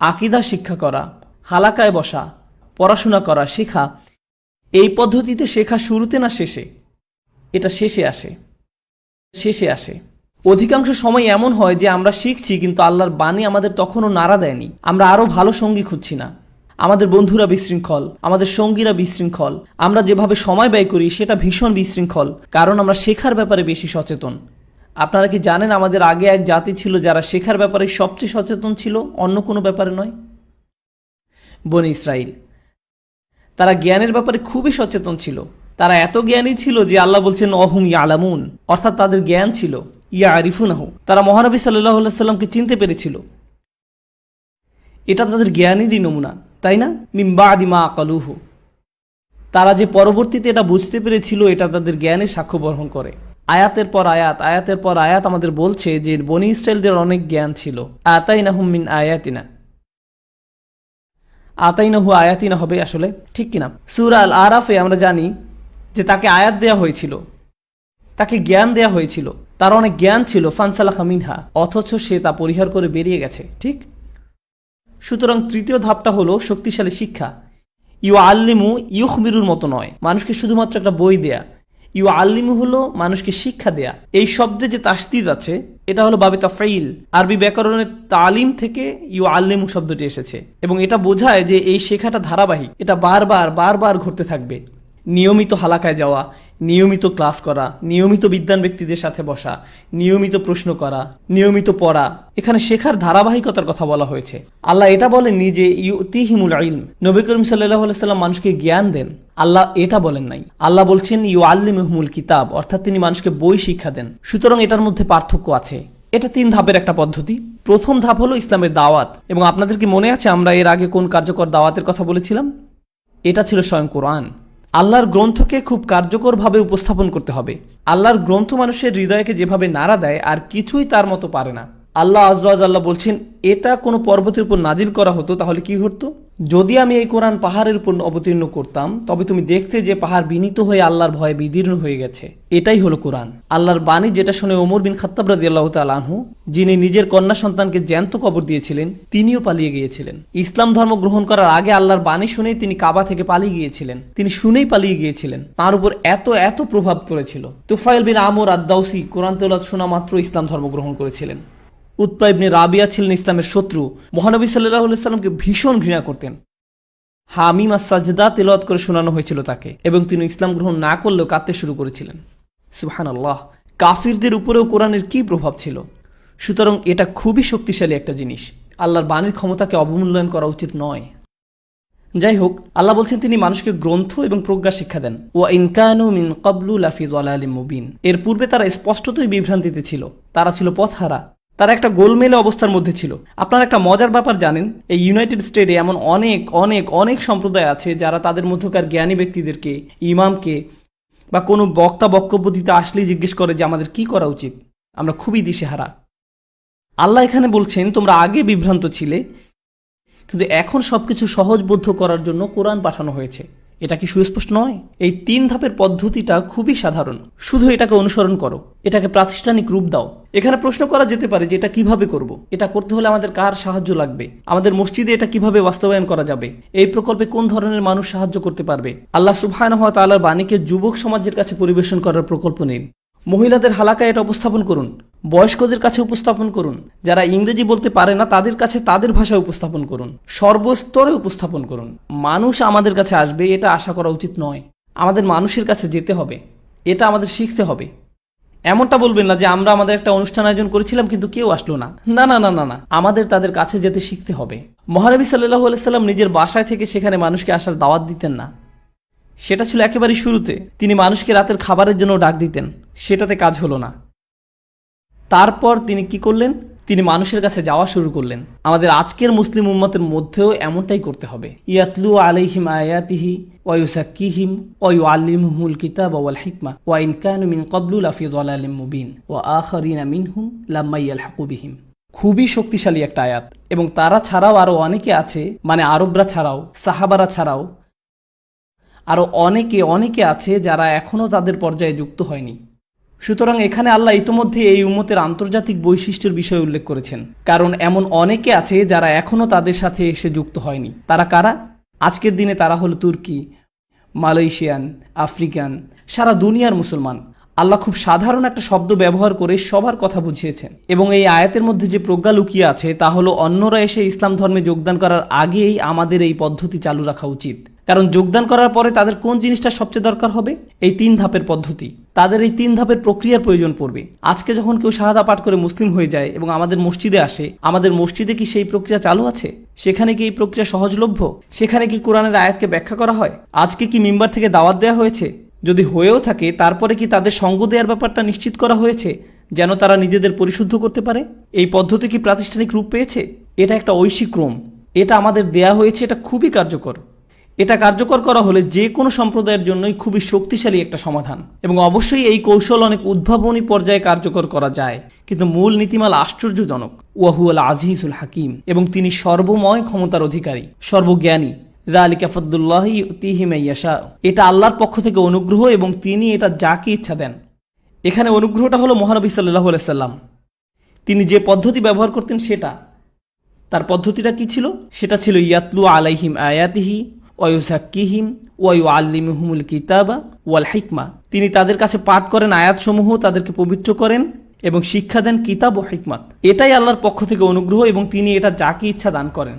Speaker 2: আকীদা শিক্ষা করা, হালাকায় বসা, পড়াশোনা করা, শেখা। এই পদ্ধতিতে শেখা শুরুতে না শেষে? এটা শেষে আসে। অধিকাংশ সময় এমন হয় যে আমরা শিখছি কিন্তু আল্লাহর বাণী আমাদের তখনও নাড়া দেয়নি। আমরা আরও ভালো সঙ্গী খুঁজছি না। আমাদের বন্ধুরা বিশৃঙ্খল, আমাদের সঙ্গীরা বিশৃঙ্খল, আমরা যেভাবে সময় ব্যয় করি সেটা ভীষণ বিশৃঙ্খল, কারণ আমরা শেখার ব্যাপারে বেশি সচেতন। আপনারা কি জানেন আমাদের আগে এক জাতি ছিল যারা শেখার ব্যাপারে সবচেয়ে সচেতন ছিল, অন্য কোনো ব্যাপারে নয়? বনী ইসরাইল। তারা জ্ঞানের ব্যাপারে খুবই সচেতন ছিল। তারা এত জ্ঞানী ছিল যে আল্লাহ বলছেন অহুম ইয়ালামুন, অর্থাৎ তাদের জ্ঞান ছিল। ইয়া আরিফুনাহু, তারা মহানবী সাল্লাল্লাহু আলাইহি সাল্লামকে চিনতে পেরেছিল। এটা তাদের জ্ঞানেরই নমুনা, তাই না? মিন বাদি মা আকালুহু, তারা যে পরবর্তীতে এটা বুঝতে পেরেছিল, এটা তাদের জ্ঞানের সাক্ষ্য বহন করে। আয়াতের পর আয়াত আমাদের বলছে যে বনী ইসরাইলদের অনেক জ্ঞান ছিল। আতাইনাহুম মিন আয়াতিনা, আতাইনাহু আয়াতিনা হবে আসলে, ঠিক কিনা? সূরা আল আরাফে আমরা জানি যে তাকে আয়াত দেয়া হয়েছিল, তাকে জ্ঞান দেয়া হয়েছিল, তার অনেক জ্ঞান ছিল। ফানসালাখা মিনহা, অথচ সে তা পরিহার করে বেরিয়ে গেছে, ঠিক? সুতরাং তৃতীয় ধাপটা হলো শক্তিশালী শিক্ষা। ইউ আল্লিমু ইউখবিরুর মতো নয়, মানুষকে শুধুমাত্র একটা বই দেয়া। ইউ আল্লিমু হলো মানুষকে শিক্ষা দেয়া। এই শব্দে যে তাসদিদ আছে এটা হলো বাবে তাফঈল। আরবি ব্যাকরণের তালিম থেকে ইউ আল্লিমু শব্দটি এসেছে এবং এটা বোঝায় যে এই শেখাটা ধারাবাহিক, এটা বারবার ঘটতে থাকবে। নিয়মিত হালাকায় যাওয়া, নিয়মিত ক্লাস করা, নিয়মিত বিদ্বান ব্যক্তিদের সাথে বসা, নিয়মিত প্রশ্ন করা, নিয়মিত পড়া। এখানে শেখার ধারাবাহিকতার কথা বলা হয়েছে। আল্লাহ এটা বলেননি যে ইউতিহিমুল ইলম, নবী করিম সাল্লাল্লাহু আলাইহি সাল্লাম মানুষকে জ্ঞান দেন। আল্লাহ এটা বলেন নাই। আল্লাহ বলছেন ইউআল্লিমুহুমুল কিতাব, অর্থাৎ তিনি মানুষকে বই শিক্ষা দেন। সুতরাং এটার মধ্যে পার্থক্য আছে। এটা 3 ধাপের একটা পদ্ধতি। প্রথম ধাপ হলো ইসলামের দাওয়াত, এবং আপনাদের কি মনে আছে আমরা এর আগে কোন কার্যকর দাওয়াতের কথা বলেছিলাম? এটা ছিল স্বয়ং কোরআন। আল্লাহর গ্রন্থকে খুব কার্যকরভাবে উপস্থাপন করতে হবে। আল্লাহর গ্রন্থ মানুষের হৃদয়কে যেভাবে নাড়া দেয় আর কিছুই তার মতো পারে না। আল্লাহ আযজা ওয়া জাল্লা বলছেন এটা কোনো পর্বতের উপর নাজিল করা হতো তাহলে কি ঘটতো? যদি আমি এই কোরআন পাহাড়ের উপর অবতীর্ণ করতাম তবে তুমি দেখতে যে পাহাড় বিনীত হয়ে আল্লাহর ভয়ে বিদীর্ণ হয়ে গেছে। এটাই হলো কোরআন। আল্লাহর বাণী যেটা শুনে ওমর বিন খাত্তাব রাদিয়াল্লাহু তাআলা আনহু, যিনি নিজের কন্যা সন্তানকে জ্যান্ত কবর দিয়েছিলেন, তিনিও পালিয়ে গিয়েছিলেন। ইসলাম ধর্ম গ্রহণ করার আগে আল্লাহর বাণী শুনেই তিনি কাবা থেকে পালিয়ে গিয়েছিলেন। তিনি শুনেই পালিয়ে গিয়েছিলেন। তার উপর এত প্রভাব পড়েছিল। তুফাইল বিন আমর আদ-দাউসি কোরআন তেলাওয়াত শোনা মাত্র ইসলাম ধর্ম গ্রহণ করেছিলেন। উতবা ইবনে রাবিয়া ছিলেন ইসলামের শত্রু। মহানবী সাল্লাল্লাহু আলাইহি সাল্লামকে ভীষণ ঘৃণা করতেন। হামিম আস-সাজদা তেলাওয়াত করে শোনানো হয়েছিল তাকে, এবং তিনি ইসলাম গ্রহণ না করলেও কাঁদতে শুরু করেছিলেন। সুবহানাল্লাহ, কাফিরদের উপরেও কোরআনের কি প্রভাব ছিল। সুতরাং এটা খুবই শক্তিশালী একটা জিনিস। আল্লাহর বাণীর ক্ষমতাকে অবমূল্যায়ন করা উচিত নয়। যাই হোক, আল্লাহ বলছেন তিনি মানুষকে গ্রন্থ এবং প্রজ্ঞা শিক্ষা দেন। ওয়া ইন কানু মিন ক্বাবলু লাফি যালালিম মুবিন, এর পূর্বে তারা স্পষ্টতই বিভ্রান্তিতে ছিল। তারা ছিল পথহারা, তারা একটা গোলমেলে অবস্থার মধ্যে ছিল। আপনারা একটা মজার ব্যাপার জানেন, এই ইউনাইটেড স্টেটে এমন অনেক সম্প্রদায় আছে যারা তাদের মধ্যকার জ্ঞানী ব্যক্তিদেরকে, ইমামকে বা কোনো বক্তা বক্তব্য দিতে আসলেই জিজ্ঞেস করে যে আমাদের কি করা উচিত। আমরা খুবই দিশেহারা। আল্লাহ এখানে বলছেন তোমরা আগে বিভ্রান্ত ছিলে, কিন্তু এখন সবকিছু সহজবোধ্য করার জন্য কোরআন পাঠানো হয়েছে। এটা কি সুস্পষ্ট নয়? এই 3 ধাপের পদ্ধতিটা খুবই সাধারণ, শুধু এটাকে অনুসরণ করো, এটাকে প্রাতিষ্ঠানিক রূপ দাও। এখানে প্রশ্ন করা যেতে পারে যে এটা কিভাবে করব, এটা করতে হলে আমাদের কার সাহায্য লাগবে, আমাদের মসজিদে এটা কিভাবে বাস্তবায়ন করা যাবে, এই প্রকল্পে কোন ধরনের মানুষ সাহায্য করতে পারবে। আল্লাহ সুবহানাহু ওয়া তাআলার বাণীকে যুবক সমাজের কাছে পরিবেশন করার প্রকল্প নিন। মহিলাদের হালাকায় এটা উপস্থাপন করুন, বয়স্কদের কাছে উপস্থাপন করুন, যারা ইংরেজি বলতে পারে না তাদের কাছে তাদের ভাষায় উপস্থাপন করুন, সর্বস্তরে উপস্থাপন করুন। মানুষ আমাদের কাছে আসবে এটা আশা করা উচিত নয়। আমাদের মানুষের কাছে যেতে হবে, এটা আমাদের শিখতে হবে। এমনটা বলবেন না যে আমরা আমাদের একটা অনুষ্ঠান আয়োজন করেছিলাম কিন্তু কেউ আসলো না। না না না না না, আমাদের তাদের কাছে যেতে শিখতে হবে। মহানবী সাল্লাল্লাহু আলাইহি সাল্লাম নিজের বাসায় থেকে সেখানে মানুষকে আসার দাওয়াত দিতেন না, সেটা ছিল একেবারে শুরুতে। তিনি মানুষকে রাতের খাবারের জন্য ডাক দিতেন, সেটাতে কাজ হলো না। তারপর তিনি কি করলেন? তিনি মানুষের কাছে যাওয়া শুরু করলেন। আমাদের আজকের মুসলিম উম্মতের মধ্যেও এমনটাই করতে হবে। ইয়াতলু আলাইহিম আয়াতিহি ওয়া ইউযাক্কিহিম ওয়া ইউআল্লিমুহুমুল কিতাবা ওয়াল হিকমা ওয়া ইন কানু মিন ক্বাবলু লাফি যালালিম মুবিন ওয়া আখারিনা মিনহুম লাম্মা ইয়ালহাকু বিহিম। খুবই শক্তিশালী একটা আয়াত। এবং তারা ছাড়াও আরো অনেকে আছে, মানে আরবরা ছাড়াও, সাহাবারা ছাড়াও আরো অনেকে আছে যারা এখনো তাদের পর্যায়ে যুক্ত হয়নি। সুতরাং এখানে আল্লাহ ইতোমধ্যে এই উম্মতের আন্তর্জাতিক বৈশিষ্ট্যের বিষয়ে উল্লেখ করেছেন, কারণ এমন অনেকে আছে যারা এখনো তাদের সাথে এসে যুক্ত হয়নি। তারা কারা? আজকের দিনে তারা হলো তুর্কি, মালয়েশিয়ান, আফ্রিকান, সারা দুনিয়ার মুসলমান। আল্লাহ খুব সাধারণ একটা শব্দ ব্যবহার করে সবার কথা বুঝিয়েছেন। এবং এই আয়াতের মধ্যে যে প্রজ্ঞা লুকিয়ে আছে তা হলো অন্যরা এসে ইসলাম ধর্মে যোগদান করার আগেই আমাদের এই পদ্ধতি চালু রাখা উচিত। কারণ যোগদান করার পরে তাদের কোন জিনিসটা সবচেয়ে দরকার হবে? এই 3 ধাপের পদ্ধতি। তাদের এই 3 ধাপের প্রক্রিয়ার প্রয়োজন পড়বে। আজকে যখন কেউ শাহাদা পাঠ করে মুসলিম হয়ে যায় এবং আমাদের মসজিদে আসে, আমাদের মসজিদে কি সেই প্রক্রিয়া চালু আছে? সেখানে কি এই প্রক্রিয়া সহজলভ্য? সেখানে কি কোরআনের আয়াতকে ব্যাখ্যা করা হয়? আজকে কি মিম্বার থেকে দাওয়াত দেওয়া হয়েছে? যদি হয়েও থাকে তারপরে কি তাদের সঙ্গ দেওয়ার ব্যাপারটা নিশ্চিত করা হয়েছে যেন তারা নিজেদের পরিশুদ্ধ করতে পারে? এই পদ্ধতি কি প্রাতিষ্ঠানিক রূপ পেয়েছে? এটা একটা ঐশী ক্রম, এটা আমাদের দেয়া হয়েছে। এটা খুবই কার্যকর। এটা কার্যকর করা হলে যে কোনো সম্প্রদায়ের জন্যই খুবই শক্তিশালী একটা সমাধান। এবং অবশ্যই এই কৌশল অনেক উদ্ভাবনী পর্যায়ে কার্যকর করা যায়, কিন্তু মূল নীতিমালা আশ্চর্যজনক। ওয়াহুয়াল আজিজুল হাকিম, এবং তিনি সর্বময় ক্ষমতার অধিকারী, সর্বজ্ঞানী। যালিকা ফাদলুল্লাহি ইউতিহি মান ইয়াশা, এটা আল্লাহর পক্ষ থেকে অনুগ্রহ এবং তিনি এটা যাকে ইচ্ছা দেন। এখানে অনুগ্রহটা হলো মহানবী সাল্লাল্লাহু আলাইহি সাল্লাম। তিনি যে পদ্ধতি ব্যবহার করতেন সেটা, তার পদ্ধতিটা কি ছিল? সেটা ছিল ইয়াতলু আলাইহিম আয়াতিহি ওয়া ইউযাক্কিহিম ওয়া ইউআল্লিমুহুমুল কিতাবা ওয়াল হিকমা। তিনি তাদের কাছে পাঠ করেন আয়াতসমূহ, তাদেরকে পবিত্র করেন এবং শিক্ষা দেন কিতাব ও হিকমাত। এটাই আল্লাহর পক্ষ থেকে অনুগ্রহ এবং তিনি এটা যাকে ইচ্ছা দান করেন।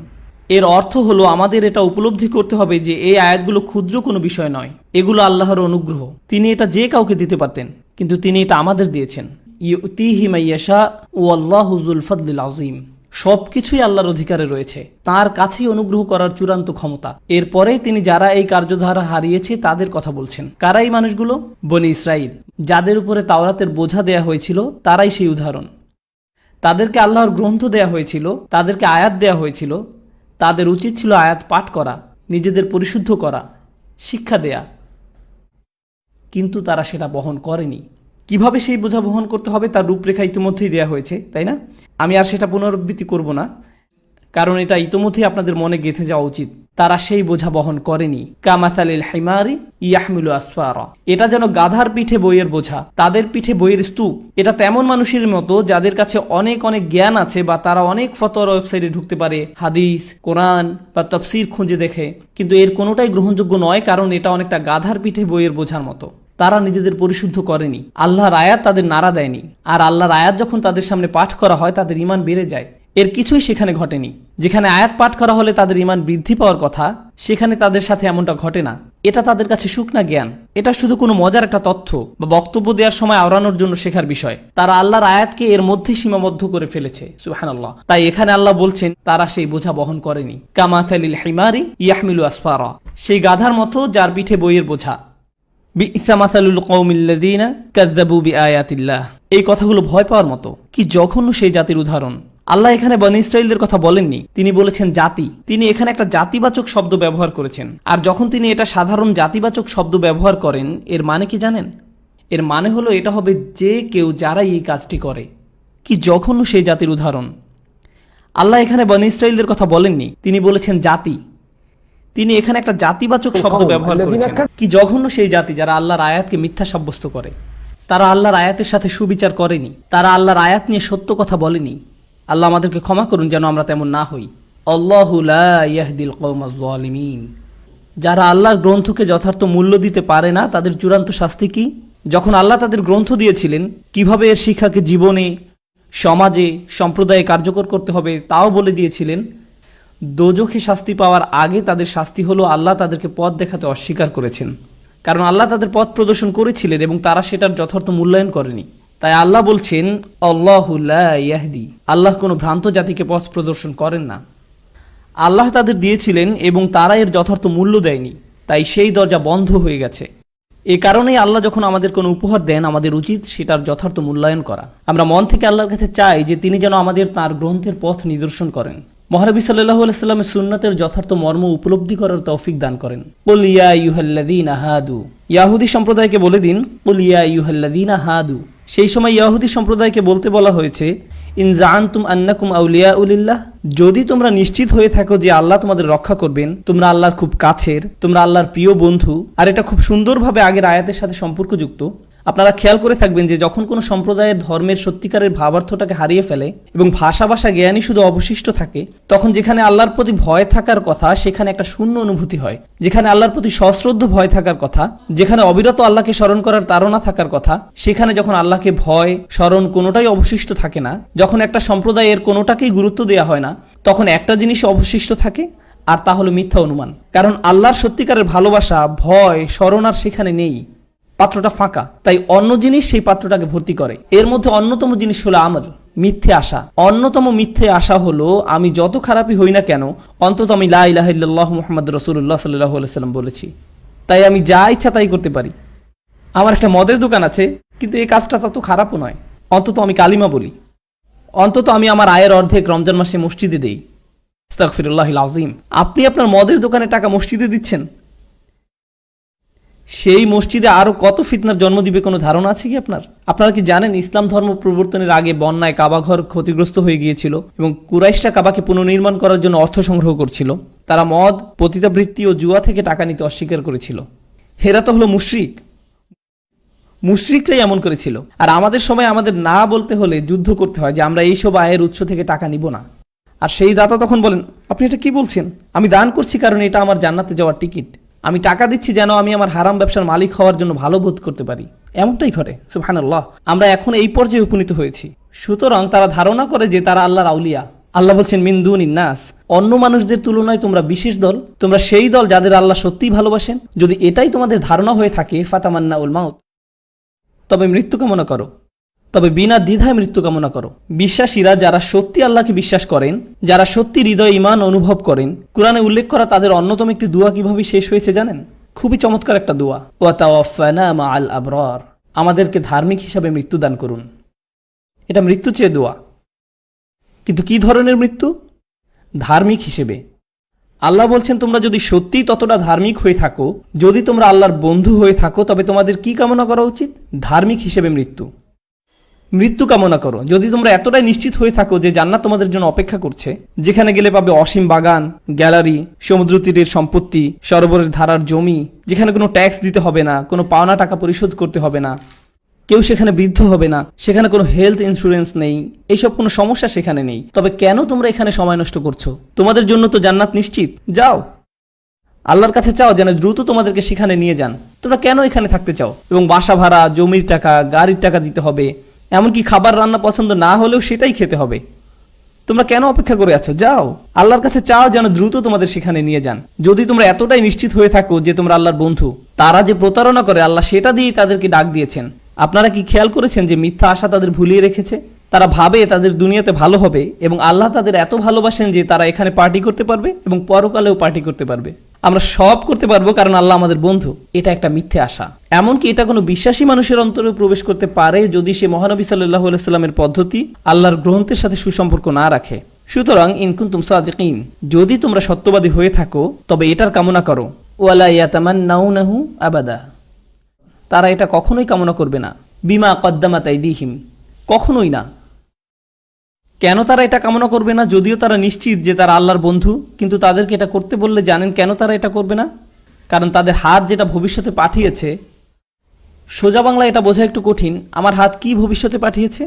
Speaker 2: এর অর্থ হলো আমাদের এটা উপলব্ধি করতে হবে যে এই আয়াতগুলো ক্ষুদ্র কোনো বিষয় নয়, এগুলো আল্লাহর অনুগ্রহ। তিনি এটা যে কাউকে দিতে পারতেন, কিন্তু তিনি এটা আমাদের দিয়েছেন। ইউতিহি মান ইয়াশা ওয়াল্লাহু যুল ফাদলিল আযীম। সবকিছুই আল্লাহর অধিকারে রয়েছে, তার কাছেই অনুগ্রহ করার চূড়ান্ত ক্ষমতা। এরপরে তিনি যারা এই কার্যধারা হারিয়েছে তাদের কথা বলছেন। কারা এই মানুষগুলো? বনি ইসরাইল, যাদের উপরে তাওরাতের বোঝা দেয়া হয়েছিল, তারাই সেই উদাহরণ। তাদেরকে আল্লাহর গ্রন্থ দেয়া হয়েছিল, তাদেরকে আয়াত দেয়া হয়েছিল, তাদের উচিত ছিল আয়াত পাঠ করা, নিজেদের পরিশুদ্ধ করা, শিক্ষা দেয়া, কিন্তু তারা সেটা বহন করেনি। কিভাবে সেই বোঝা বহন করতে হবে তার রূপরেখা ইতিমধ্যেই দেওয়া হয়েছে, তাই না? আমি আর সেটা পুনরাবৃত্তি করব না, কারণ এটা ইতিমধ্যেই আপনাদের মনে গেঁথে যাওয়া উচিত। তারা সেই বোঝা বহন করেনি। কামাসালিল হিমারি ইয়াহমিলু আসফারা, এটা যেন গাধার পিঠে বইয়ের বোঝা, তাদের পিঠে বইয়ের স্তূপ। এটা তেমন মানুষের মতো যাদের কাছে অনেক জ্ঞান আছে, বা তারা অনেক ফতোয়ার ওয়েবসাইটে ঢুকতে পারে, হাদিস, কোরআন বা তাফসীর খুঁজে দেখে, কিন্তু এর কোনোটাই গ্রহণযোগ্য নয়, কারণ এটা অনেকটা গাধার পিঠে বইয়ের বোঝার মতো। তারা নিজেদের পরিশুদ্ধ করেনি, আল্লাহর আয়াত তাদের নাড়া দেয়নি। আর আল্লাহর আয়াত যখন তাদের সামনে পাঠ করা হয় তাদের ঈমান বেড়ে যায়। এর কিছুই সেখানে ঘটেনি। যেখানে আয়াত পাঠ করা হলে তাদের ঈমান বৃদ্ধি পাওয়ার কথা, সেখানে তাদের সাথে এমনটা ঘটে না। এটা তাদের কাছে শুকনা জ্ঞান। এটা শুধু কোনো মজার একটা তথ্য বা বক্তব্য দেওয়ার সময় আওড়ানোর জন্য শেখার বিষয়। তারা আল্লাহর আয়াতকে এর মধ্যেই সীমাবদ্ধ করে ফেলেছে। সুবহানাল্লাহ। তাই এখানে আল্লাহ বলছেন তারা সেই বোঝা বহন করেনি। কামাসালিল হিমারি ইয়াহমিলু আসফারা, সেই গাধার মতো যার পিঠে বইয়ের বোঝা। বিইসা মাসালুল কওমিল্লাযীনা কাযযাবু বিআয়াতিল্লাহ, এই কথাগুলো ভয় পাওয়ার মতো। কি জঘন্য সেই জাতির উদাহরণ। আল্লাহ এখানে বনী ইসরাইলদের কথা বলেননি, তিনি বলেছেন জাতি। তিনি এখানে একটা জাতিবাচক শব্দ ব্যবহার করেছেন। আর যখন তিনি এটা সাধারণ জাতিবাচক শব্দ ব্যবহার করেন, এর মানে কি জানেন? এর মানে হলো এটা হবে যে কেউ যারা এই কাজটি করে। কি জঘন্য সেই জাতির উদাহরণ! আল্লাহ এখানে বনী ইসরাইলদের কথা বলেননি, তিনি বলেছেন জাতি। তিনি এখানে একটা জাতিবাচক শব্দ ব্যবহার করেছেন। কি জঘন্য সেই জাতি যারা আল্লাহর আয়াতকে মিথ্যা সাব্যস্ত করে। তারা আল্লাহর আয়াতের সাথে সুবিচার করেনি, তারা আল্লাহর আয়াত নিয়ে সত্য কথা বলেনি। আল্লাহ আমাদেরকে ক্ষমা করুন যেন আমরা তেমন না হই। আল্লাহু লা ইয়াহদিল কওমাজ জালিমিন। যারা আল্লাহর গ্রন্থকে যথার্থ মূল্য দিতে পারে না, তাদের চূড়ান্ত শাস্তি কি? যখন আল্লাহ তাদের গ্রন্থ দিয়েছিলেন, কিভাবে এর শিক্ষাকে জীবনে, সমাজে, সম্প্রদায়ে কার্যকর করতে হবে তাও বলে দিয়েছিলেন, দোজখে শাস্তি পাওয়ার আগে তাদের শাস্তি হলো আল্লাহ তাদেরকে পথ দেখাতে অস্বীকার করেছেন। কারণ আল্লাহ তাদের পথ প্রদর্শন করেছিলেন এবং তারা সেটার যথার্থ মূল্যায়ন করেনি। তাই আল্লাহ বলছেন আল্লাহু লা ইয়াহদি, আল্লাহ কোনো ভ্রান্ত জাতিকে পথ প্রদর্শন করেন না। আল্লাহ তাদের দিয়েছিলেন এবং তারা এর যথার্থ মূল্য দেয়নি, তাই সেই দরজা বন্ধ হয়ে গেছে। এ কারণেই আল্লাহ যখন আমাদের কোনো উপহার দেন, আমাদের উচিত সেটার যথার্থ মূল্যায়ন করা। আমরা মন থেকে আল্লাহর কাছে চাই যে তিনি যেন আমাদের তাঁর গ্রন্থের পথ নিদর্শন করেন, মহানবী সাল্লাল্লাহু আলাইহি সাল্লামের সুন্নাতের যথার্থ মর্ম উপলব্ধি করার তৌফিক দান করেন। কুল ইয়া আইয়ুহাল্লাযীনা হাদু, ইয়াহুদী সম্প্রদায়কে বলে দিন, কুল ইয়া আইয়ুহাল্লাযীনা হাদু। সেই সময় ইয়াহুদী সম্প্রদায়কে বলতে বলা হয়েছে, ইন জাআনতুম আন্নাকুম আউলিয়াউ লিল্লাহ, যদি তোমরা নিশ্চিত হয়ে থাকো যে আল্লাহ তোমাদের রক্ষা করবেন, তোমরা আল্লাহর খুব কাছের, তোমরা আল্লাহর প্রিয় বন্ধু। আর এটা খুব সুন্দরভাবে আগের আয়াতের সাথে সম্পর্কযুক্ত। আপনারা খেয়াল করে থাকবেন যে যখন কোনো সম্প্রদায়ের ধর্মের সত্যিকারের ভাবার্থটাকে হারিয়ে ফেলে এবং ভাষা জ্ঞানই শুধু অবশিষ্ট থাকে, তখন যেখানে আল্লাহর প্রতি ভয় থাকার কথা সেখানে একটা শূন্য অনুভূতি হয়। যেখানে আল্লাহর প্রতি সশ্রদ্ধ ভয় থাকার কথা, যেখানে অবিরত আল্লাহকে স্মরণ করার তাড়না থাকার কথা, সেখানে যখন আল্লাহকে ভয়, স্মরণ কোনোটাই অবশিষ্ট থাকে না, যখন একটা সম্প্রদায়ের কোনোটাকেই গুরুত্ব দেওয়া হয় না, তখন একটা জিনিসই অবশিষ্ট থাকে, আর তা হলো মিথ্যা অনুমান। কারণ আল্লাহর সত্যিকারের ভালোবাসা, ভয়, স্মরণ আর সেখানে নেই, পাত্রটা ফাঁকা। তাই অন্য জিনিস সেই পাত্রটাকে ভর্তি করে। এর মধ্যে অন্যতম জিনিস হলো আমল, মিথ্যে আশা। অন্যতম মিথ্যে আশা হলো আমি যত খারাপই হই না কেন, অন্তত আমি লা ইলাহা ইল্লাল্লাহ মুহাম্মাদুর রাসূলুল্লাহ সাল্লাল্লাহু আলাইহি ওয়াসাল্লাম বলেছি, তাই আমি যা ইচ্ছা তাই করতে পারি। আমার একটা মদের দোকান আছে, কিন্তু এই কাজটা তত খারাপও নয়। অন্তত আমি কালিমা বলি, অন্তত আমি আমার আয়ের অর্ধেক রমজান মাসে মসজিদে দেই। আস্তাগফিরুল্লাহিল আযীম। আপনি আপনার মদের দোকানে টাকা মসজিদে দিচ্ছেন, সেই মসজিদে আরো কত ফিতনার জন্ম দিবে কোনো ধারণা আছে কি আপনার? আপনারা কি জানেন ইসলাম ধর্ম প্রবর্তনের আগে বন্যায় কাবাঘর ক্ষতিগ্রস্ত হয়ে গিয়েছিল এবং কুরাইশরা কাবাকে পুনর্নির্মাণ করার জন্য অর্থ সংগ্রহ করছিল। তারা মদ, পতিতাবৃত্তি ও জুয়া থেকে টাকা নিতে অস্বীকার করেছিল। হেরা তো হলো মুশরিক, মুশরিকরাই এমন করেছিল। আর আমাদের সময় আমাদের না বলতে হলে যুদ্ধ করতে হয় যে আমরা এইসব আয়ের উৎস থেকে টাকা নিব না। আর সেই দাতা তখন বলেন, আপনি এটা কি বলছেন? আমি দান করছি কারণ এটা আমার জান্নাতে যাওয়ার টিকিট। আমি টাকা দিচ্ছি যেন আমি আমার হারাম ব্যবসার মালিক হওয়ার জন্য ভালো বোধ করতে পারি। এমনটাই ঘটে। সুবহানাল্লাহ। আমরা এখন এই পর্যায়ে উপনীত হয়েছি। সুতরাং তারা ধারণা করে যে তারা আল্লাহর আউলিয়া। আল্লাহ বলছেন মিন দুনিন নাস, অন্য মানুষদের তুলনায় তোমরা বিশেষ দল, তোমরা সেই দল যাদের আল্লাহ সত্যিই ভালোবাসেন। যদি এটাই তোমাদের ধারণা হয়ে থাকে, ফাতামান্নাউল মাউত, তবে মৃত্যু কামনা করো, তবে বিনা দ্বিধায় মৃত্যু কামনা করো। বিশ্বাসীরা যারা সত্যি আল্লাহকে বিশ্বাস করেন, যারা সত্যি হৃদয় ঈমান অনুভব করেন, কুরআনে উল্লেখ করা তাদের অন্যতম একটি দোয়া কিভাবে শেষ হয়েছে জানেন? খুবই চমৎকার একটা দোয়া, ওয়া তাওয়াফানা মাআল আবরার, আমাদেরকে ধার্মিক হিসাবে মৃত্যু দান করুন। এটা মৃত্যু চেয়ে দোয়া, কিন্তু কি ধরনের মৃত্যু? ধার্মিক হিসেবে। আল্লাহ বলছেন তোমরা যদি সত্যিই ততটা ধার্মিক হয়ে থাকো, যদি তোমরা আল্লাহর বন্ধু হয়ে থাকো, তবে তোমাদের কি কামনা করা উচিত? ধার্মিক হিসেবে মৃত্যু কামনা করো। যদি তোমরা এতটাই নিশ্চিত হয়ে থাকো যে জান্নাত তোমাদের জন্য অপেক্ষা করছে, যেখানে গেলে পাবে অসীম বাগান, গ্যালারি, সমুদ্র তীরের সম্পত্তি, সরোবরের ধারার জমি, যেখানে কোনো ট্যাক্স দিতে হবে না, কোনো পাওনা টাকা পরিশোধ করতে হবে না, কেউ সেখানে বৃদ্ধ হবে না, সেখানে কোনো হেলথ ইন্স্যুরেন্স নেই, এইসব কোনো সমস্যা সেখানে নেই, তবে কেন তোমরা এখানে সময় নষ্ট করছো? তোমাদের জন্য তো জান্নাত নিশ্চিত। যাও আল্লাহর কাছে চাও যেন দ্রুত তোমাদেরকে সেখানে নিয়ে যান। তোমরা কেন এখানে থাকতে চাও? এবং বাসা ভাড়া, জমির টাকা, গাড়ির টাকা দিতে হবে, এমনকি খাবার রান্না পছন্দ না হলেও সেটাই খেতে হবে। তোমরা কেন অপেক্ষা করে আছো? যাও আল্লাহর কাছে চাও যেন দ্রুত তোমাদের সেখানে নিয়ে যান। যদি তোমরা এতটাই নিশ্চিত হয়ে থাকো যে তোমরা আল্লাহর বন্ধু, তারা যে প্রতারণা করে আল্লাহ সেটা দিয়েই তাদেরকে ডাক দিয়েছেন। আপনারা কি খেয়াল করেছেন যে মিথ্যা আশা তাদের ভুলিয়ে রেখেছে? তারা ভাবে তাদের দুনিয়াতে ভালো হবে এবং আল্লাহ তাদের এত ভালোবাসেন যে তারা এখানে পার্টি করতে পারবে এবং পরকালেও পার্টি করতে পারবে। আমরা সব করতে পারবো কারণ আল্লাহ আমাদের বন্ধু, এটা একটা মিথ্যে আশা। এমনকি এটা কোনো বিশ্বাসী মানুষের অন্তরে প্রবেশ করতে পারে যদি সে মহানবী সাল্লাল্লাহু আলাইহি সাল্লামের পদ্ধতি, আল্লাহর গ্রন্থের সাথে সুসম্পর্ক না রাখে। সুতরাং ইন কুনতুম সাদিকিন, যদি তোমরা সত্যবাদী হয়ে থাকো তবে এটার কামনা করো। ওয়ালা ইয়াতামান্নাউনাহু আবাদা, তারা এটা কখনোই কামনা করবে না। বিমা কদ্দামাত আইদিহিম, কখনোই না। কেন তারা এটা কামনা করবে না? যদিও তারা নিশ্চিত যে তারা আল্লাহর বন্ধু, কিন্তু তাদেরকে এটা করতে বললে জানেন কেন তারা এটা করবে না? কারণ তাদের হাত যেটা ভবিষ্যতে পাঠিয়েছে, সোজা বাংলা এটা বোঝা একটু কঠিন। আমার হাত কি ভবিষ্যতে পাঠিয়েছে?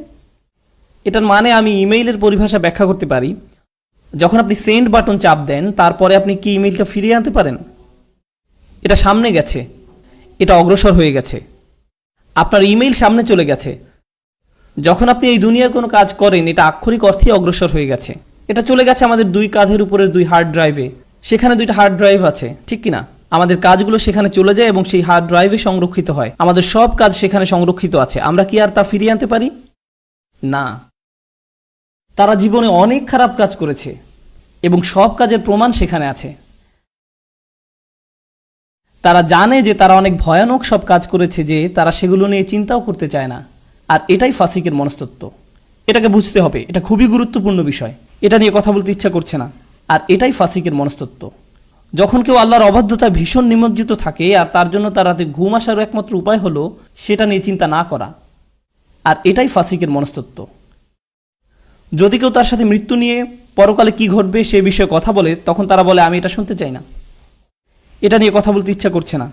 Speaker 2: এটার মানে আমি ইমেইলের পরিভাষা ব্যাখ্যা করতে পারি। যখন আপনি সেন্ড বাটন চাপ দেন, তারপরে আপনি কি ইমেইলটা ফিরিয়ে আনতে পারেন? এটা সামনে গেছে, এটা অগ্রসর হয়ে গেছে, আপনার ইমেইল সামনে চলে গেছে। যখন আপনি এই দুনিয়ার কোনো কাজ করেন, এটা আক্ষরিক অর্থেই অগ্রসর হয়ে গেছে। এটা চলে গেছে আমাদের দুই কাঁধের উপরের দুই হার্ড ড্রাইভে। সেখানে দুইটা হার্ড ড্রাইভ আছে, ঠিক কিনা? আমাদের কাজগুলো সেখানে চলে যায় এবং সেই হার্ড ড্রাইভে সংরক্ষিত হয়। আমাদের সব কাজ সেখানে সংরক্ষিত আছে। আমরা কি আর তা ফিরিয়ে আনতে পারি? না। তারা জীবনে অনেক খারাপ কাজ করেছে এবং সব কাজের প্রমাণ সেখানে আছে। তারা জানে যে তারা অনেক ভয়ানক সব কাজ করেছে, যে তারা সেগুলো নিয়ে চিন্তাও করতে চায় না। আর এটাই ফাসিকের মনস্তত্ব। এটাকে বুঝতে হবে, এটা খুবই গুরুত্বপূর্ণ বিষয়। এটা নিয়ে কথা বলতে ইচ্ছা করছে না। আর এটাই ফাসিকের মনস্তত্ব। যখন কেউ আল্লাহর অবাধ্যতায় ভীষণ নিমজ্জিত থাকে আর তার জন্য তার রাতে ঘুম আসার একমাত্র উপায় হলো সেটা নিয়ে চিন্তা না করা, আর এটাই ফাসিকের মনস্তত্ব। যদি কেউ তার সাথে মৃত্যু নিয়ে পরকালে কি ঘটবে সে বিষয়ে কথা বলে, তখন তারা বলে আমি এটা শুনতে চাই না, এটা নিয়ে কথা বলতে ইচ্ছা করছে না।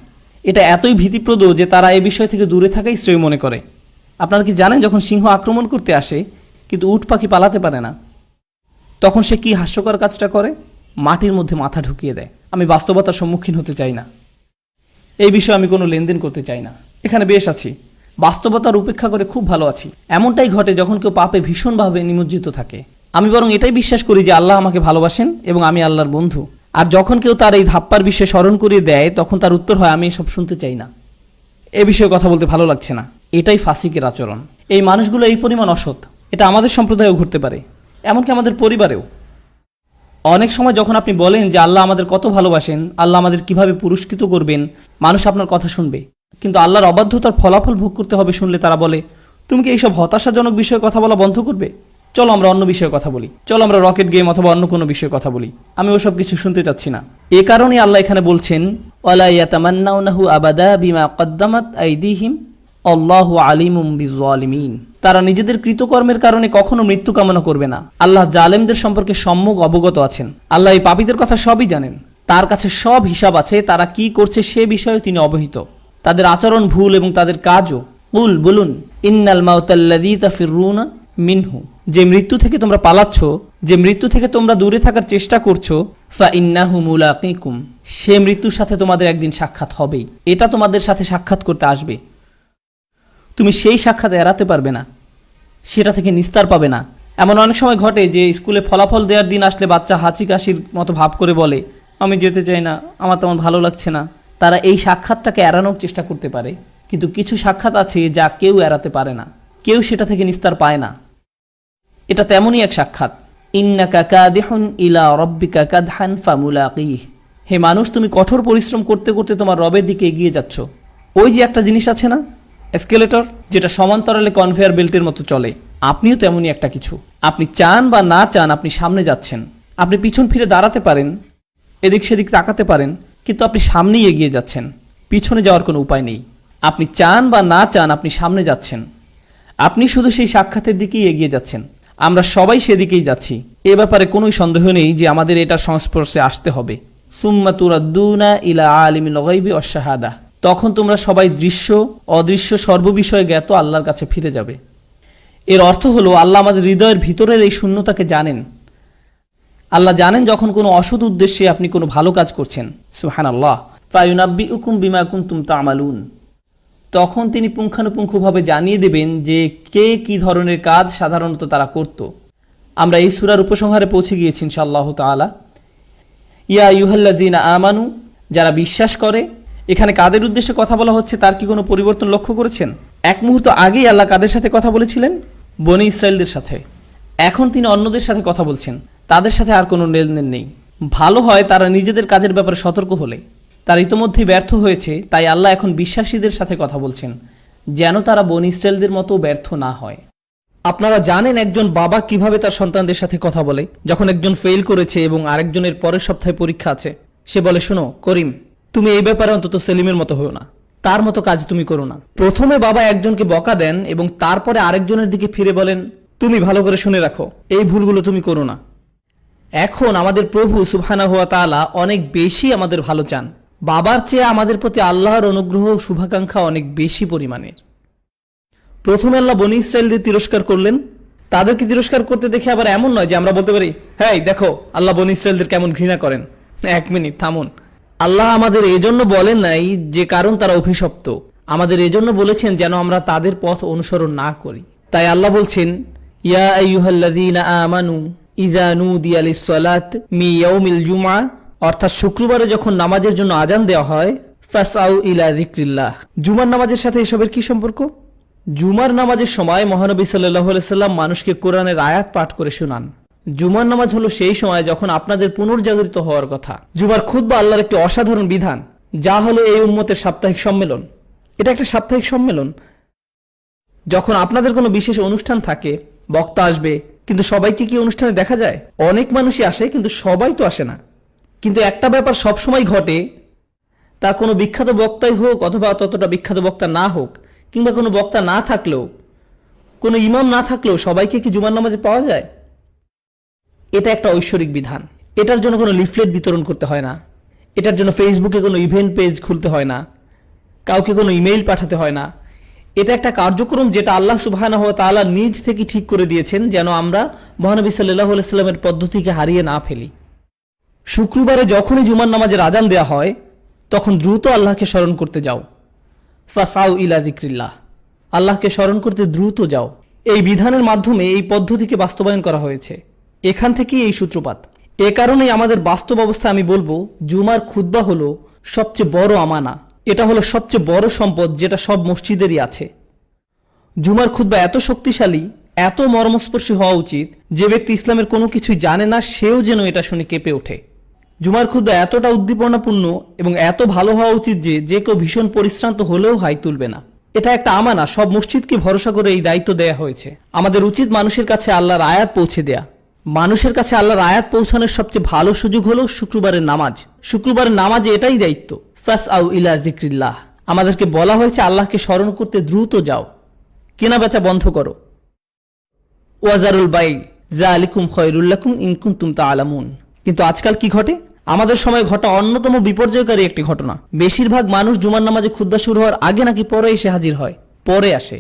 Speaker 2: এটা এতই ভীতিপ্রদ যে তারা এই বিষয় থেকে দূরে থাকাই শ্রেয় মনে করে। আপনারা কি জানেন, যখন সিংহ আক্রমণ করতে আসে কিন্তু উট পাখি পালাতে পারে না, তখন সে কি হাস্যকর কাজটা করে? মাটির মধ্যে মাথা ঢুকিয়ে দেয়। আমি বাস্তবতার সম্মুখীন হতে চাই না, এই বিষয়ে আমি কোনো লেনদেন করতে চাই না। এখানে বেশ আছি, বাস্তবতার উপেক্ষা করে খুব ভালো আছি। এমনটাই ঘটে যখন কেউ পাপে ভীষণভাবে নিমজ্জিত থাকে। আমি বরং এটাই বিশ্বাস করি যে আল্লাহ আমাকে ভালোবাসেন এবং আমি আল্লাহর বন্ধু। আর যখন কেউ তার এই ধাপ্পার বিষয়ে স্মরণ করিয়ে দেয়, তখন তার উত্তর হয় আমি এসব শুনতে চাই না, এ বিষয়ে কথা বলতে ভালো লাগছে না। এটাই ফাসিকের আচরণ। এই মানুষগুলো এই পরিমাণ অসৎ, এটা আমাদের সম্প্রদায়েও ঘটতে পারে, এমনকি আমাদের পরিবারেও। অনেক সময় যখন আপনি বলেন যে আল্লাহ আমাদের কত ভালোবাসেন, আল্লাহ আমাদের কিভাবে পুরস্কৃত করবেন, মানুষ আপনার কথা শুনবে। কিন্তু আল্লাহর অবাধ্যতার ফলাফল ভোগ করতে হবে শুনলে তারা বলে তুমি কি এইসব হতাশাজনক বিষয়ে কথা বলা বন্ধ করবে? চলো আমরা অন্য বিষয়ে কথা বলি, চলো আমরা রকেট গেম অথবা অন্য কোনো বিষয়ে কথা বলি। আমি ওসব কিছু শুনতে চাচ্ছি না। এ কারণে আল্লাহ এখানে বলছেন ওয়ালা ইয়াতামান্নাউনাহু আবাদা বিমা কদ্দামাত আইদিহিম আল্লাহু আলিমুম বিজ্জালিমিন। তারা নিজেদের কৃতকর্মের কারণে কখনো মৃত্যু কামনা করবে না। আল্লাহ জালেমদের সম্পর্কে সম্যক অবগত আছেন। আল্লাহ এই পাপীদের কথা সবই জানেন, তার কাছে সব হিসাব আছে। তারা কি করছে সে বিষয়ে তিনি অবহিত। তাদের আচরণ ভুল এবং তাদের কাজও। কুল, বলুন, ইন্নাল মাউতাল্লাযী তাফিরুনা মিনহু, যে মৃত্যু থেকে তোমরা পালাচ্ছ, যে মৃত্যু থেকে তোমরা দূরে থাকার চেষ্টা করছো, ফা ইন্নাহু মুলাকিকুম, সে মৃত্যুর সাথে তোমাদের একদিন সাক্ষাৎ হবেই। এটা তোমাদের সাথে সাক্ষাৎ করতে আসবে। তুমি সেই সাক্ষাৎ এড়াতে পারবে না, সেটা থেকে নিস্তার পাবে না। এমন অনেক সময় ঘটে যে স্কুলে ফলাফল দেওয়ার দিন আসলে বাচ্চা হাঁচি কাশির মতো ভাব করে বলে আমি যেতে চাই না, আমার তেমন ভালো লাগছে না। তারা এই সাক্ষাৎটাকে এড়ানোর চেষ্টা করতে পারে, কিন্তু কিছু সাক্ষাৎ আছে যা কেউ এড়াতে পারে না, কেউ সেটা থেকে নিস্তার পায় না। এটা তেমনই এক সাক্ষাৎ। ইন্নাকা কাদিহুন ইলা রাব্বিকা কাদহান ফামুলাকিহ, হে মানুষ, তুমি কঠোর পরিশ্রম করতে করতে তোমার রবের দিকে এগিয়ে যাচ্ছ। ওই যে একটা জিনিস আছে না, এসকেলেটর, যেটা সমান্তরালে কনভেয়ার বেল্টের মতো চলে, আপনিও তেমনই একটা কিছু। আপনি চান বা না চান আপনি সামনে যাচ্ছেন। আপনি পিছন ফিরে দাঁড়াতে পারেন, এদিক সেদিক তাকাতে পারেন, কিন্তু আপনি সামনেই এগিয়ে যাচ্ছেন, পিছনে যাওয়ার কোনো উপায় নেই। আপনি চান বা না চান আপনি সামনে যাচ্ছেন, আপনি শুধু সেই সাক্ষাতের দিকেই এগিয়ে যাচ্ছেন। আমরা সবাই সেদিকেই যাচ্ছি, এ ব্যাপারে কোনো সন্দেহ নেই যে আমাদের এটার সংস্পর্শে আসতে হবে। সুম্মা তুরাদ্দুনা ইলা আলিমিল গায়বি ওয়াশ শাহাদা, তখন তোমরা সবাই দৃশ্য অদৃশ্য সর্ববিষয়ে জ্ঞাত আল্লাহর কাছে ফিরে যাবে। এর অর্থ হলো আল্লাহ আমাদের হৃদয়ের ভিতরের এই শূন্যতাকে জানেন। আল্লাহ জানেন যখন কোনো অসৎ উদ্দেশ্যে আপনি কোনো ভালো কাজ করছেন। সুবহানাল্লাহ। ফায়ুনাব্বিউকুম বিমা কুনতুম তা'মালুন, তখন তিনি পুঙ্খানুপুঙ্খভাবে জানিয়ে দেবেন যে কে কি ধরনের কাজ সাধারণত তারা করত। আমরা এই সূরার উপসংহারে পৌঁছে গিয়েছি ইনশাআল্লাহ তাআলা। ইয়া আইয়ুহাল্লাযীনা আমানু, যারা বিশ্বাস করে। এখানে কাদের উদ্দেশ্যে কথা বলা হচ্ছে তার কি কোনো পরিবর্তন লক্ষ্য করেছেন? এক মুহূর্ত আগেই আল্লাহ কাদের সাথে কথা বলেছিলেন? বনী ইসরায়েলদের সাথে। এখন তিনি অন্যদের সাথে কথা বলছেন, তাদের সাথে আর কোনো লেনদেন নেই। ভালো হয় তারা নিজেদের কাজের ব্যাপারে সতর্ক হলে। তারা ইতোমধ্যেই ব্যর্থ হয়েছে, তাই আল্লাহ এখন বিশ্বাসীদের সাথে কথা বলছেন যেন তারা বনী ইসরায়েলদের মতো ব্যর্থ না হয়। আপনারা জানেন একজন বাবা কিভাবে তার সন্তানদের সাথে কথা বলে। যখন একজন ফেল করেছে এবং আরেকজনের পরের সপ্তাহে পরীক্ষা আছে, সে বলে, শোনো করিম, তুমি এই ব্যাপারে অন্তত সেলিমের মতো হও না, তার মতো কাজ তুমি করো না। প্রথমে বাবা একজনকে বকা দেন এবং তারপরে আরেকজনের দিকে ফিরে বলেন, তুমি ভালো করে শুনে রাখো, এই ভুলগুলো তুমি করো না। এখন আমাদের প্রভু সুবহানাহু ওয়া তাআলা অনেক বেশি আমাদের ভালো চান। বাবার চেয়ে আমাদের প্রতি আল্লাহর অনুগ্রহ ও শুভাকাঙ্ক্ষা অনেক বেশি পরিমাণের। প্রথমে আল্লাহ বনী ইসরায়েলদের তিরস্কার করলেন। তাদেরকে তিরস্কার করতে দেখে আবার এমন নয় যে আমরা বলতে পারি, হ্যাঁ দেখো আল্লাহ বনী ইসরায়েলদের কেমন ঘৃণা করেন। এক মিনিট থামুন। আল্লাহ আমাদের এজন্য বলেন নাই যে কারণ তারা অভিশপ্ত, আমাদের এজন্য বলেছেন যেন আমরা তাদের পথ অনুসরণ না করি। তাই আল্লাহ বলছেন, ইয়া আইয়ুহাল্লাযীনা আমানু ইযা নুদিয়া লিস-সালাত মি ইয়াউমিল জুমআ, অর্থাৎ শুক্রবারে যখন নামাজের জন্য আজান দেওয়া হয়, ফাসআউ ইলা যিকরিল্লাহ। জুমার নামাজের সাথে এসবের কি সম্পর্ক? জুমার নামাজের সময় মহানবী সাল্লাল্লাহু আলাইহি সাল্লাম মানুষকে কোরআনের আয়াত পাঠ করে শোনান। জুমার নামাজ হলো সেই সময় যখন আপনাদের পুনর্জাগরিত হওয়ার কথা। জুমার খুতবা আল্লাহর একটি অসাধারণ বিধান, যা হলো এই উম্মতের সাপ্তাহিক সম্মেলন। এটা একটা সাপ্তাহিক সম্মেলন। যখন আপনাদের কোনো বিশেষ অনুষ্ঠান থাকে, বক্তা আসবে, কিন্তু সবাইকে কি অনুষ্ঠানে দেখা যায়? অনেক মানুষই আসে, কিন্তু সবাই তো আসে না। কিন্তু একটা ব্যাপার সবসময় ঘটে, তা কোনো বিখ্যাত বক্তাই হোক অথবা ততটা বিখ্যাত বক্তা না হোক, কিংবা কোনো বক্তা না থাকলেও, কোনো ইমাম না থাকলেও সবাইকে কি জুমার নামাজে পাওয়া যায়? এটা একটা ঐশ্বরিক বিধান। এটার জন্য কোনো লিফলেট বিতরণ করতে হয় না, এটার জন্য ফেসবুকে কোনো ইভেন্ট পেজ খুলতে হয় না, কাউকে কোনো ইমেইল পাঠাতে হয় না। এটা একটা কার্যক্রম যেটা আল্লাহ সুবহানাহু ওয়া তাআলা নিজ থেকে ঠিক করে দিয়েছেন যেন আমরা মহানবী সাল্লাল্লাহু আলাইহি সাল্লামের পদ্ধতিকে হারিয়ে না ফেলি। শুক্রবারে যখনই জুমার নামাজের আজান দেয়া হয়, তখন দ্রুত আল্লাহকে স্মরণ করতে যাও। ফাসাউ ইলা যিকরিল্লাহ, আল্লাহকে স্মরণ করতে দ্রুত যাও। এই বিধানের মাধ্যমে এই পদ্ধতিকে বাস্তবায়ন করা হয়েছে। এখান থেকেই এই সূত্রপাত। এ কারণেই আমাদের বাস্তব অবস্থায় আমি বলবো, জুমার খুতবা হলো সবচেয়ে বড় আমানা। এটা হলো সবচেয়ে বড় সম্পদ যেটা সব মসজিদেরই আছে। জুমার খুতবা এত শক্তিশালী, এত মর্মস্পর্শী হওয়া উচিত, যে ব্যক্তি ইসলামের কোনো কিছুই জানে না সেও যেন এটা শুনে কেঁপে ওঠে। জুমার খুতবা এতটা উদ্দীপনাপূর্ণ এবং এত ভালো হওয়া উচিত যে যে কেউ ভীষণ পরিশ্রান্ত হলেও হাই তুলবে না। এটা একটা আমানা, সব মসজিদকে ভরসা করে এই দায়িত্ব দেয়া হয়েছে। আমাদের উচিত মানুষের কাছে আল্লাহর আয়াত পৌঁছে দেয়া। মানুষের কাছে আল্লাহর আয়াত পৌঁছানোর সবচেয়ে ভালো সুযোগ হলো শুক্রবারের নামাজ। শুক্রবারের নামাজে এটাই দায়িত্ব, ফাসআউ ইলা যিকরিল্লাহ। আমাদেরকে বলা হয়েছে আল্লাহকে স্মরণ করতে দ্রুত যাও, কেনা বেচা বন্ধ করো। ওয়াজারুল বাই যালিকুম খায়রুল লাকুম ইন কুনতুম তা'লামুন। কিন্তু আজকাল কি ঘটে? আমাদের সময় ঘটা অন্যতম বিপর্যয়কারী একটি ঘটনা। বেশিরভাগ মানুষ জুমার নামাজে খুতবা শুরু হওয়ার আগে নাকি পরে এসে হাজির হয়। পরে আসে,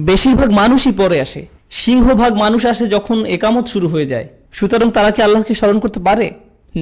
Speaker 2: বেশিরভাগ মানুষই পরে আসে। সিংহভাগ মানুষ আসে যখন একামত শুরু হয়ে যায়। সুতরাং তারা কি আল্লাহকে স্মরণ করতে পারে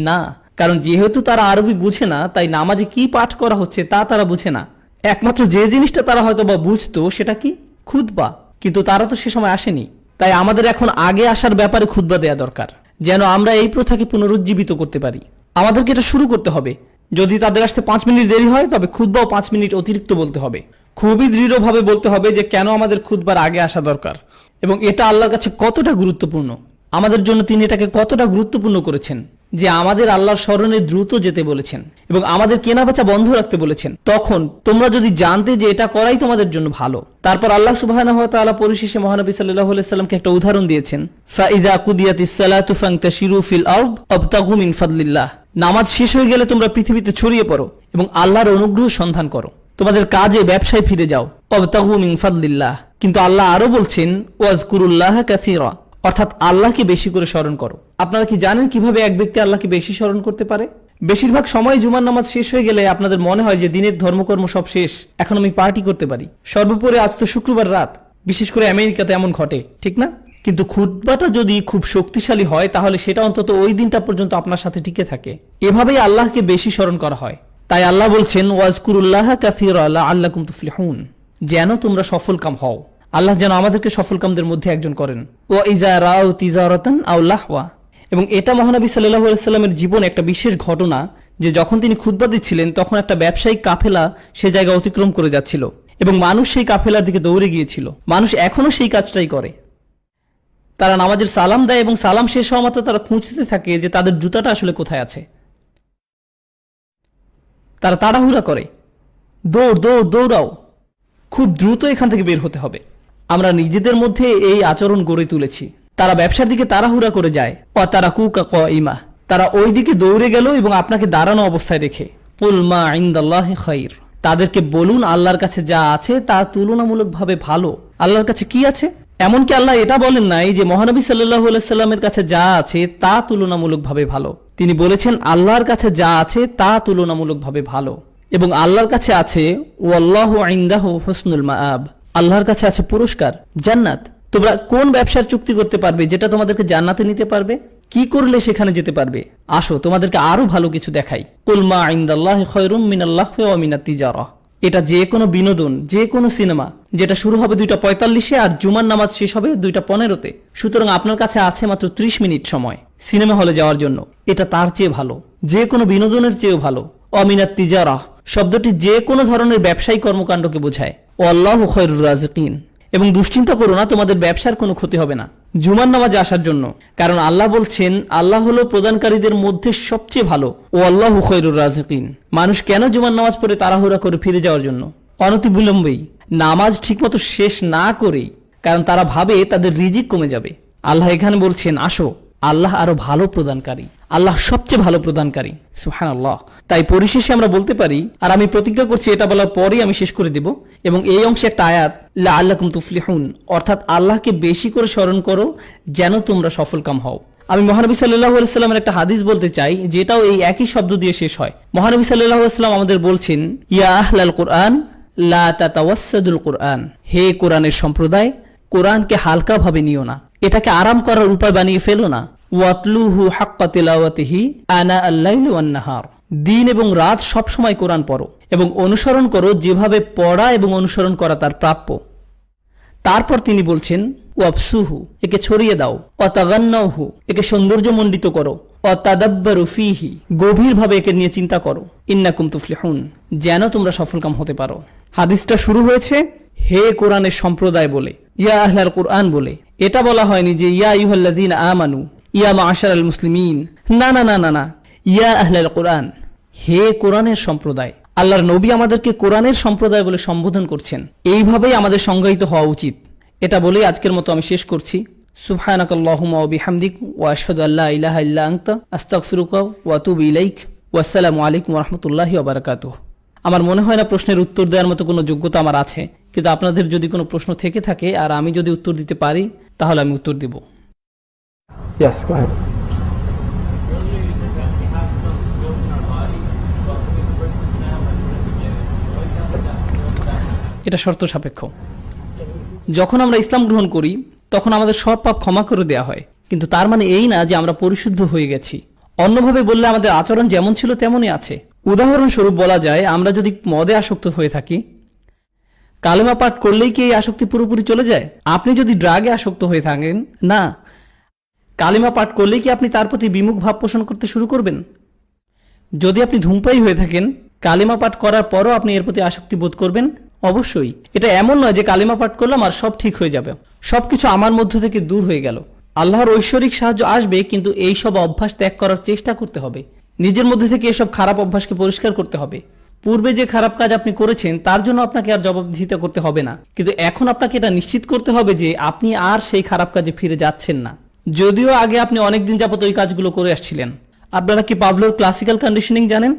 Speaker 2: না? কারণ যেহেতু তারা আরবি বুঝে না, তাই নামাজে কি পাঠ করা হচ্ছে তা তারা বুঝে না। একমাত্র যে জিনিসটা তারা হয়তো বা বুঝতো সেটা কি? খুতবা। কিন্তু তারা তো সে সময় আসেনি। তাই আমাদের এখন আগে আসার ব্যাপারে খুতবা দেয়া দরকার, যেন আমরা এই প্রথাকে পুনরুজ্জীবিত করতে পারি। আমাদেরকে এটা শুরু করতে হবে। যদি তাদের আসতে 5 মিনিট দেরি হয়, তবে খুতবাও 5 মিনিট অতিরিক্ত বলতে হবে। খুবই দৃঢ়ভাবে বলতে হবে যে কেন আমাদের খুতবার আগে আসা দরকার এবং এটা আল্লাহর কাছে কতটা গুরুত্বপূর্ণ। আমাদের জন্য তিনি এটাকে কতটা গুরুত্বপূর্ণ করেছেন যে আমাদের আল্লাহর স্মরণে দ্রুত যেতে বলেছেন এবং আমাদের কেনাবেচা বন্ধ রাখতে বলেছেন। তখন তোমরা যদি জানতে যে এটা করাই তোমাদের জন্য ভালো। তারপর আল্লাহ সুবহানাহু ওয়া তাআলা পরিশেষে মহানবী সাল্লাল্লাহু আলাইহি সাল্লামকে একটা উদাহরণ দিয়েছেন, ফাইযা কুদিয়াতিস সালাতু ফান্তাশিরু ফিল আরদ ওয়াবতাগু মিন ফাদলিল্লাহ। নামাজ শেষ হয়ে গেলে তোমরা পৃথিবীতে ছড়িয়ে পড়ো এবং আল্লাহর অনুগ্রহ সন্ধান করো। তোমাদের কাজে ব্যবসায় ফিরে যাও, ওয়াবতাগু মিন ফাদলিল্লাহ। কিন্তু আল্লাহ আরো বলছেন, ওয়াজকুরুল্লাহ কাসীরা, অর্থাৎ আল্লাহকে বেশি করে স্মরণ করো। আপনারা কি জানেন কিভাবে এক ব্যক্তি আল্লাহকে বেশি স্মরণ করতে পারে? বেশিরভাগ সময় জুমার নামাজ শেষ হয়ে গেলে আপনাদের মনে হয় যে দিনের ধর্মকর্ম সব শেষ, এখন আমি পার্টি করতে পারি। সর্বোপরি আজ তো শুক্রবার রাত, বিশেষ করে আমেরিকাতে এমন ঘটে, ঠিক না? কিন্তু খুতবাটা যদি খুব শক্তিশালী হয় তাহলে সেটা অন্তত ওই দিনটা পর্যন্ত আপনার সাথে টিকে থাকে। এভাবেই আল্লাহকে বেশি স্মরণ করা হয়। তাই আল্লাহ বলছেন, ওয়াজকুরুল্লাহ কাসীরা লাআল্লাকুম তুফলিহুন, যেন তোমরা সফলকাম হও। আল্লাহ যেন আমাদেরকে সফলকামদের মধ্যে একজন করেন। ওয়া ইযা রাউ তিজারাতান আও লাহওয়া। এবং এটা মহানবী সাল্লাল্লাহু আলাইহি সাল্লামের জীবনে একটা বিশেষ ঘটনা যে যখন তিনি খুতবা দিচ্ছিলেন তখন একটা ব্যবসায়িক কাফেলা সে জায়গা অতিক্রম করে যাচ্ছিল এবং মানুষ সেই কাফেলার দিকে দৌড়ে গিয়েছিল। মানুষ এখনো সেই কাজটাই করে। তারা নামাজের সালাম দেয় এবং সালাম শেষ হওয়া মাত্র তারা খুঁজতে থাকে যে তাদের জুতাটা আসলে কোথায় আছে। তারা তাড়াহুড়া করে, দৌড়াও, খুব দ্রুত এখান থেকে বের হতে হবে। আমরা নিজেদের মধ্যে এই আচরণ গড়ে তুলেছি। তারা ব্যবসার দিকে তাড়াহুড়া করে যায়, তারা কুকা ইমা, তারা ওই দিকে দৌড়ে গেল এবং আপনাকে দাঁড়ানো অবস্থায় রেখে। কুল মা ইনদাল্লাহি খাইর, তাদেরকে বলুন আল্লাহর কাছে যা আছে তা তুলনামূলকভাবে ভালো। আল্লাহর কাছে কি আছে? এমনকি আল্লাহ এটা বলেন নাই যে মহানবী সাল্লাল্লাহু আলাইহি সাল্লামের কাছে যা আছে তা তুলনামূলকভাবে ভালো। তিনি বলেছেন আল্লাহর কাছে যা আছে তা তুলনামূলকভাবে ভালো। এবং আল্লাহর কাছে আছে ওয়াল্লাহু ইনদাহু হুসনুল মাআব, আল্লাহর কাছে আছে পুরস্কার, জান্নাত। তোমরা কোন ব্যবসার চুক্তি করতে পারবে যেটা তোমাদেরকে জান্নাতে নিতে পারবে? কি করলে সেখানে যেতে পারবে? আসো তোমাদেরকে আরো ভালো কিছু দেখাই। কুল মা ইনদাল্লাহি খায়রুম মিনাল্লাহি ওয়া মিনাত তিজারা, এটা যে কোনো বিনোদন, যে কোনো সিনেমা যেটা শুরু হবে 2:45-এ আর জুমার নামাজ শেষ হবে 2:15-তে। সুতরাং আপনার কাছে আছে মাত্র 30 মিনিট সময় সিনেমা হলে যাওয়ার জন্য। এটা তার চেয়ে ভালো, যে কোনো বিনোদনের চেয়েও ভালো। অমিনাত তিজারা শব্দটি যে কোনো ধরনের ব্যবসায়িক কর্মকাণ্ডকে বোঝায়। ওয়াল্লাহু খায়রুর রাজিকিন, এবং দুশ্চিন্তা করো না, তোমাদের ব্যবসার কোনো ক্ষতি হবে না জুমার নামাজে আসার জন্য, কারণ আল্লাহ বলছেন আল্লাহ হলো প্রদানকারীদের মধ্যে সবচেয়ে ভালো। ওয়াল্লাহু খায়রুর রাজিকিন। মানুষ কেন জুমার নামাজ পড়ে তাড়াহুড়া করে ফিরে যাওয়ার জন্য? অনতি বিলম্বেই নামাজ ঠিকমতো শেষ না করেই, কারণ তারা ভাবে তাদের রিজিক কমে যাবে। আল্লাহ এখানে বলছেন আসো, আল্লাহ আরো ভালো প্রদানকারী, আল্লাহ সবচেয়ে ভালো প্রদানকারী। সুবহানাল্লাহ। তাই পরিশেষে আমরা বলতে পারি, আর আমি প্রতিজ্ঞা করছি এটা বলার পরেই আমি শেষ করে দেব, এবং এই অংশে একটা আয়াত লাআল্লাকুম তুফলিহুন, অর্থাৎ আল্লাহকে বেশি করে স্মরণ করো যেন তোমরা সফলকাম হও। আমি মহানবী সাল্লাল্লাহু আলাইহি সাল্লামের একটা হাদিস বলতে চাই যেটাও এই একই শব্দ দিয়ে শেষ হয়। মহানবী সাল্লাল্লাহু আলাইহি সাল্লাম আমাদের বলছেন ইয়া আহলাল কুরআন লা তাতাওয়াসসাদুল কুরআন, হে কোরআনের সম্প্রদায়, কোরআনকে হালকা ভাবে নিও না, এটাকে আরাম করার উপায় বানিয়ে ফেলো না। ওয়াতলুহু হাক্কা তিলাওয়াতিহি আনা আল-লাইলি ওয়ান-নাহার, দিন এবং রাত সব সময় কোরআন পড়ো এবং অনুসরণ করো যেভাবে পড়া এবং অনুসরণ করা তার প্রাপ্য। তারপর তিনি বলছেন ওয়াবসুহু, একে ছড়িয়ে দাও, ওয়াতাগান্নাহু, একে সৌন্দর্যমণ্ডিত করো, ওয়াতাদাব্বারু ফীহি, গভীরভাবে একে নিয়ে চিন্তা করো, ইন্নাকুম তুফলিহুন, যেন তোমরা সফলকাম হতে পারো। হাদিসটা শুরু হয়েছে হে কোরআনের সম্প্রদায় বলে, ইয়া আহলাল কুরআন বলে। এটা বলা হয়নি যে ইয়া আইয়ুহাল্লাযীনা আমানু, ইয়া মা'আশারাল মুসলিমিন, না না না না না, ইয়া আহলাল কুরআন, হে কোরআনের সম্প্রদায়। আল্লাহর নবী আমাদেরকে কোরআনের সম্প্রদায় বলে সম্বোধন করছেন। এইভাবেই আমাদের সংজ্ঞায়িত হওয়া উচিত। এটা বলেই আজকের মতো আমি শেষ করছি। সুবহানাকাল্লাহুম্মা ওয়া বিহামদিক ওয়া আশহাদু আল্লা ইলাহা ইল্লা আনতা আস্তাগফিরুকা ওয়া আতুবু ইলাইক ওয়া আসসালামু আলাইকুম ওয়া রাহমাতুল্লাহি ওয়া বারাকাতুহু। আমার মনে হয় না প্রশ্নের উত্তর দেওয়ার মতো কোনো যোগ্যতা আমার আছে, কিন্তু আপনাদের যদি কোনো প্রশ্ন থেকে থাকে আর আমি যদি উত্তর দিতে পারি তাহলে আমি উত্তর দেব।
Speaker 1: Yes, go ahead.
Speaker 2: এটা শর্ত সাপেক্ষ। যখন আমরা ইসলাম গ্রহণ করি তখন আমাদের সব পাপ ক্ষমা করে দেয়া হয়, কিন্তু তার মানে এই না যে আমরা পরিশুদ্ধ হয়ে গেছি। অন্যভাবে বললে আমাদের আচরণ যেমন ছিল তেমনই আছে। উদাহরণস্বরূপ বলা যায়, আমরা যদি মদে আসক্ত হয়ে থাকি, কালেমা পাঠ করলেই কি এই আসক্তি পুরোপুরি চলে যায়? আপনি যদি ড্রাগে আসক্ত হয়ে থাকেন, না, কালেমা পাঠ করলেই কি আপনি তার প্রতি বিমুখ ভাব পোষণ করতে শুরু করবেন? যদি আপনি ধূমপায়ী হয়ে থাকেন, কালেমা পাঠ করার পরও আপনি এর প্রতি আসক্তি বোধ করবেন? অবশ্যই। এটা এমন নয় যে কালেমা পাঠ করলাম আর সব ঠিক হয়ে যাবে, সবকিছু আমার মধ্য থেকে দূর হয়ে গেল। আল্লাহর ঐশ্বরিক সাহায্য আসবে, কিন্তু এই সব অভ্যাস ত্যাগ করার চেষ্টা করতে হবে। নিজের মধ্যে থেকে এসব খারাপ অভ্যাসকে পরিষ্কার করতে হবে। পূর্বে যে খারাপ কাজ আপনি করেছেন তার জন্য আপনাকে আর জবাবদিহিতা করতে হবে না, কিন্তু এখন আপনাকে এটা নিশ্চিত করতে হবে যে আপনি আর সেই খারাপ কাজে ফিরে যাচ্ছেন না। যদিও আগে আপনি অনেকদিন যাবত ওই কাজগুলো করে আসছিলেন। আপনারা কি পাভলোর ক্লাসিক্যাল কন্ডিশনিং জানেন?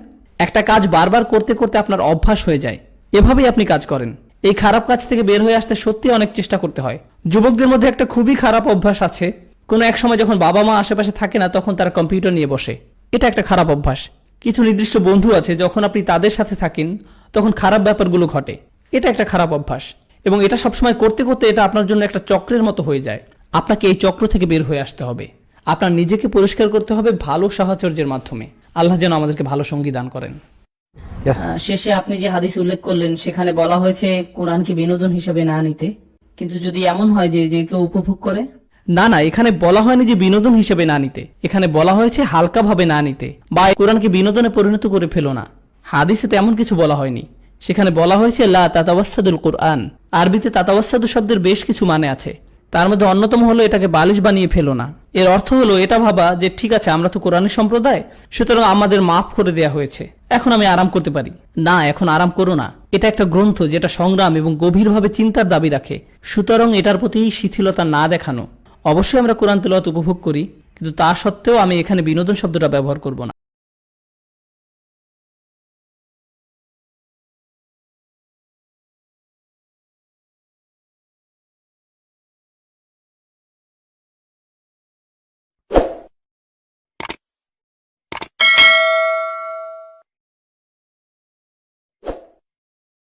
Speaker 2: একটা কাজ বারবার করতে করতে আপনার অভ্যাস হয়ে যায়, এভাবেই আপনি কাজ করেন। এই খারাপ কাজ থেকে বের হয়ে আসতে সত্যি অনেক চেষ্টা করতে হয়। যুবকদের মধ্যে একটা খুবই খারাপ অভ্যাস আছে, কোনো এক সময় যখন বাবা মা আশেপাশে থাকে না তখন তারা কম্পিউটার নিয়ে বসে। এটা একটা খারাপ অভ্যাস। কিছু নির্দিষ্ট বন্ধু আছে, যখন আপনি তাদের সাথে থাকেন তখন খারাপ ব্যাপারগুলো ঘটে। এটা একটা খারাপ অভ্যাস, এবং এটা সবসময় করতে করতে এটা আপনার জন্য একটা চক্রের মতো হয়ে যায়। আপনাকে এই চক্র থেকে বের হয়ে আসতে হবে। আপনার নিজেকে পরিষ্কার করতে হবে ভালো সাহচর্যের মাধ্যমে। আল্লাহ যেন আমাদেরকে ভালো সঙ্গী দান করেন।
Speaker 3: শেষে আপনি যে হাদিস উল্লেখ করলেন সেখানে বলা হয়েছে কোরআনকে বিনোদন হিসেবে না নিতে, কিন্তু যদি এমন হয় যে যে কেউ উপভোগ করে?
Speaker 2: না না, এখানে বলা হয়নি যে বিনোদন হিসেবে না নিতে, এখানে বলা হয়েছে হালকা ভাবে না নিতে, বা কোরআনকে বিনোদনে পরিণত করে ফেলো না। হাদিসে তেমন কিছু বলা হয়নি। সেখানে বলা হয়েছে লা তাতাওয়াসসাদুল কুরআন। আরবিতে তাতাওয়াসসাদু শব্দের বেশ কিছু মানে আছে। তার মধ্যে অন্যতম হলো এটাকে বালিশ বানিয়ে ফেলো না। এর অর্থ হলো এটা ভাবা যে ঠিক আছে আমরা তো কোরআনের সম্প্রদায়, সুতরাং আমাদের মাফ করে দেয়া হয়েছে, এখন আমি আরাম করতে পারি। না, এখন আরাম করো না। এটা একটা গ্রন্থ যেটা সংগ্রাম এবং গভীরভাবে চিন্তার দাবি রাখে, সুতরাং এটার প্রতি শিথিলতা না দেখানো। অবশ্যই আমরা কোরআন তেলাওয়াত উপভোগ করি, কিন্তু তা সত্ত্বেও আমি এখানে বিনোদন শব্দটা ব্যবহার করব না।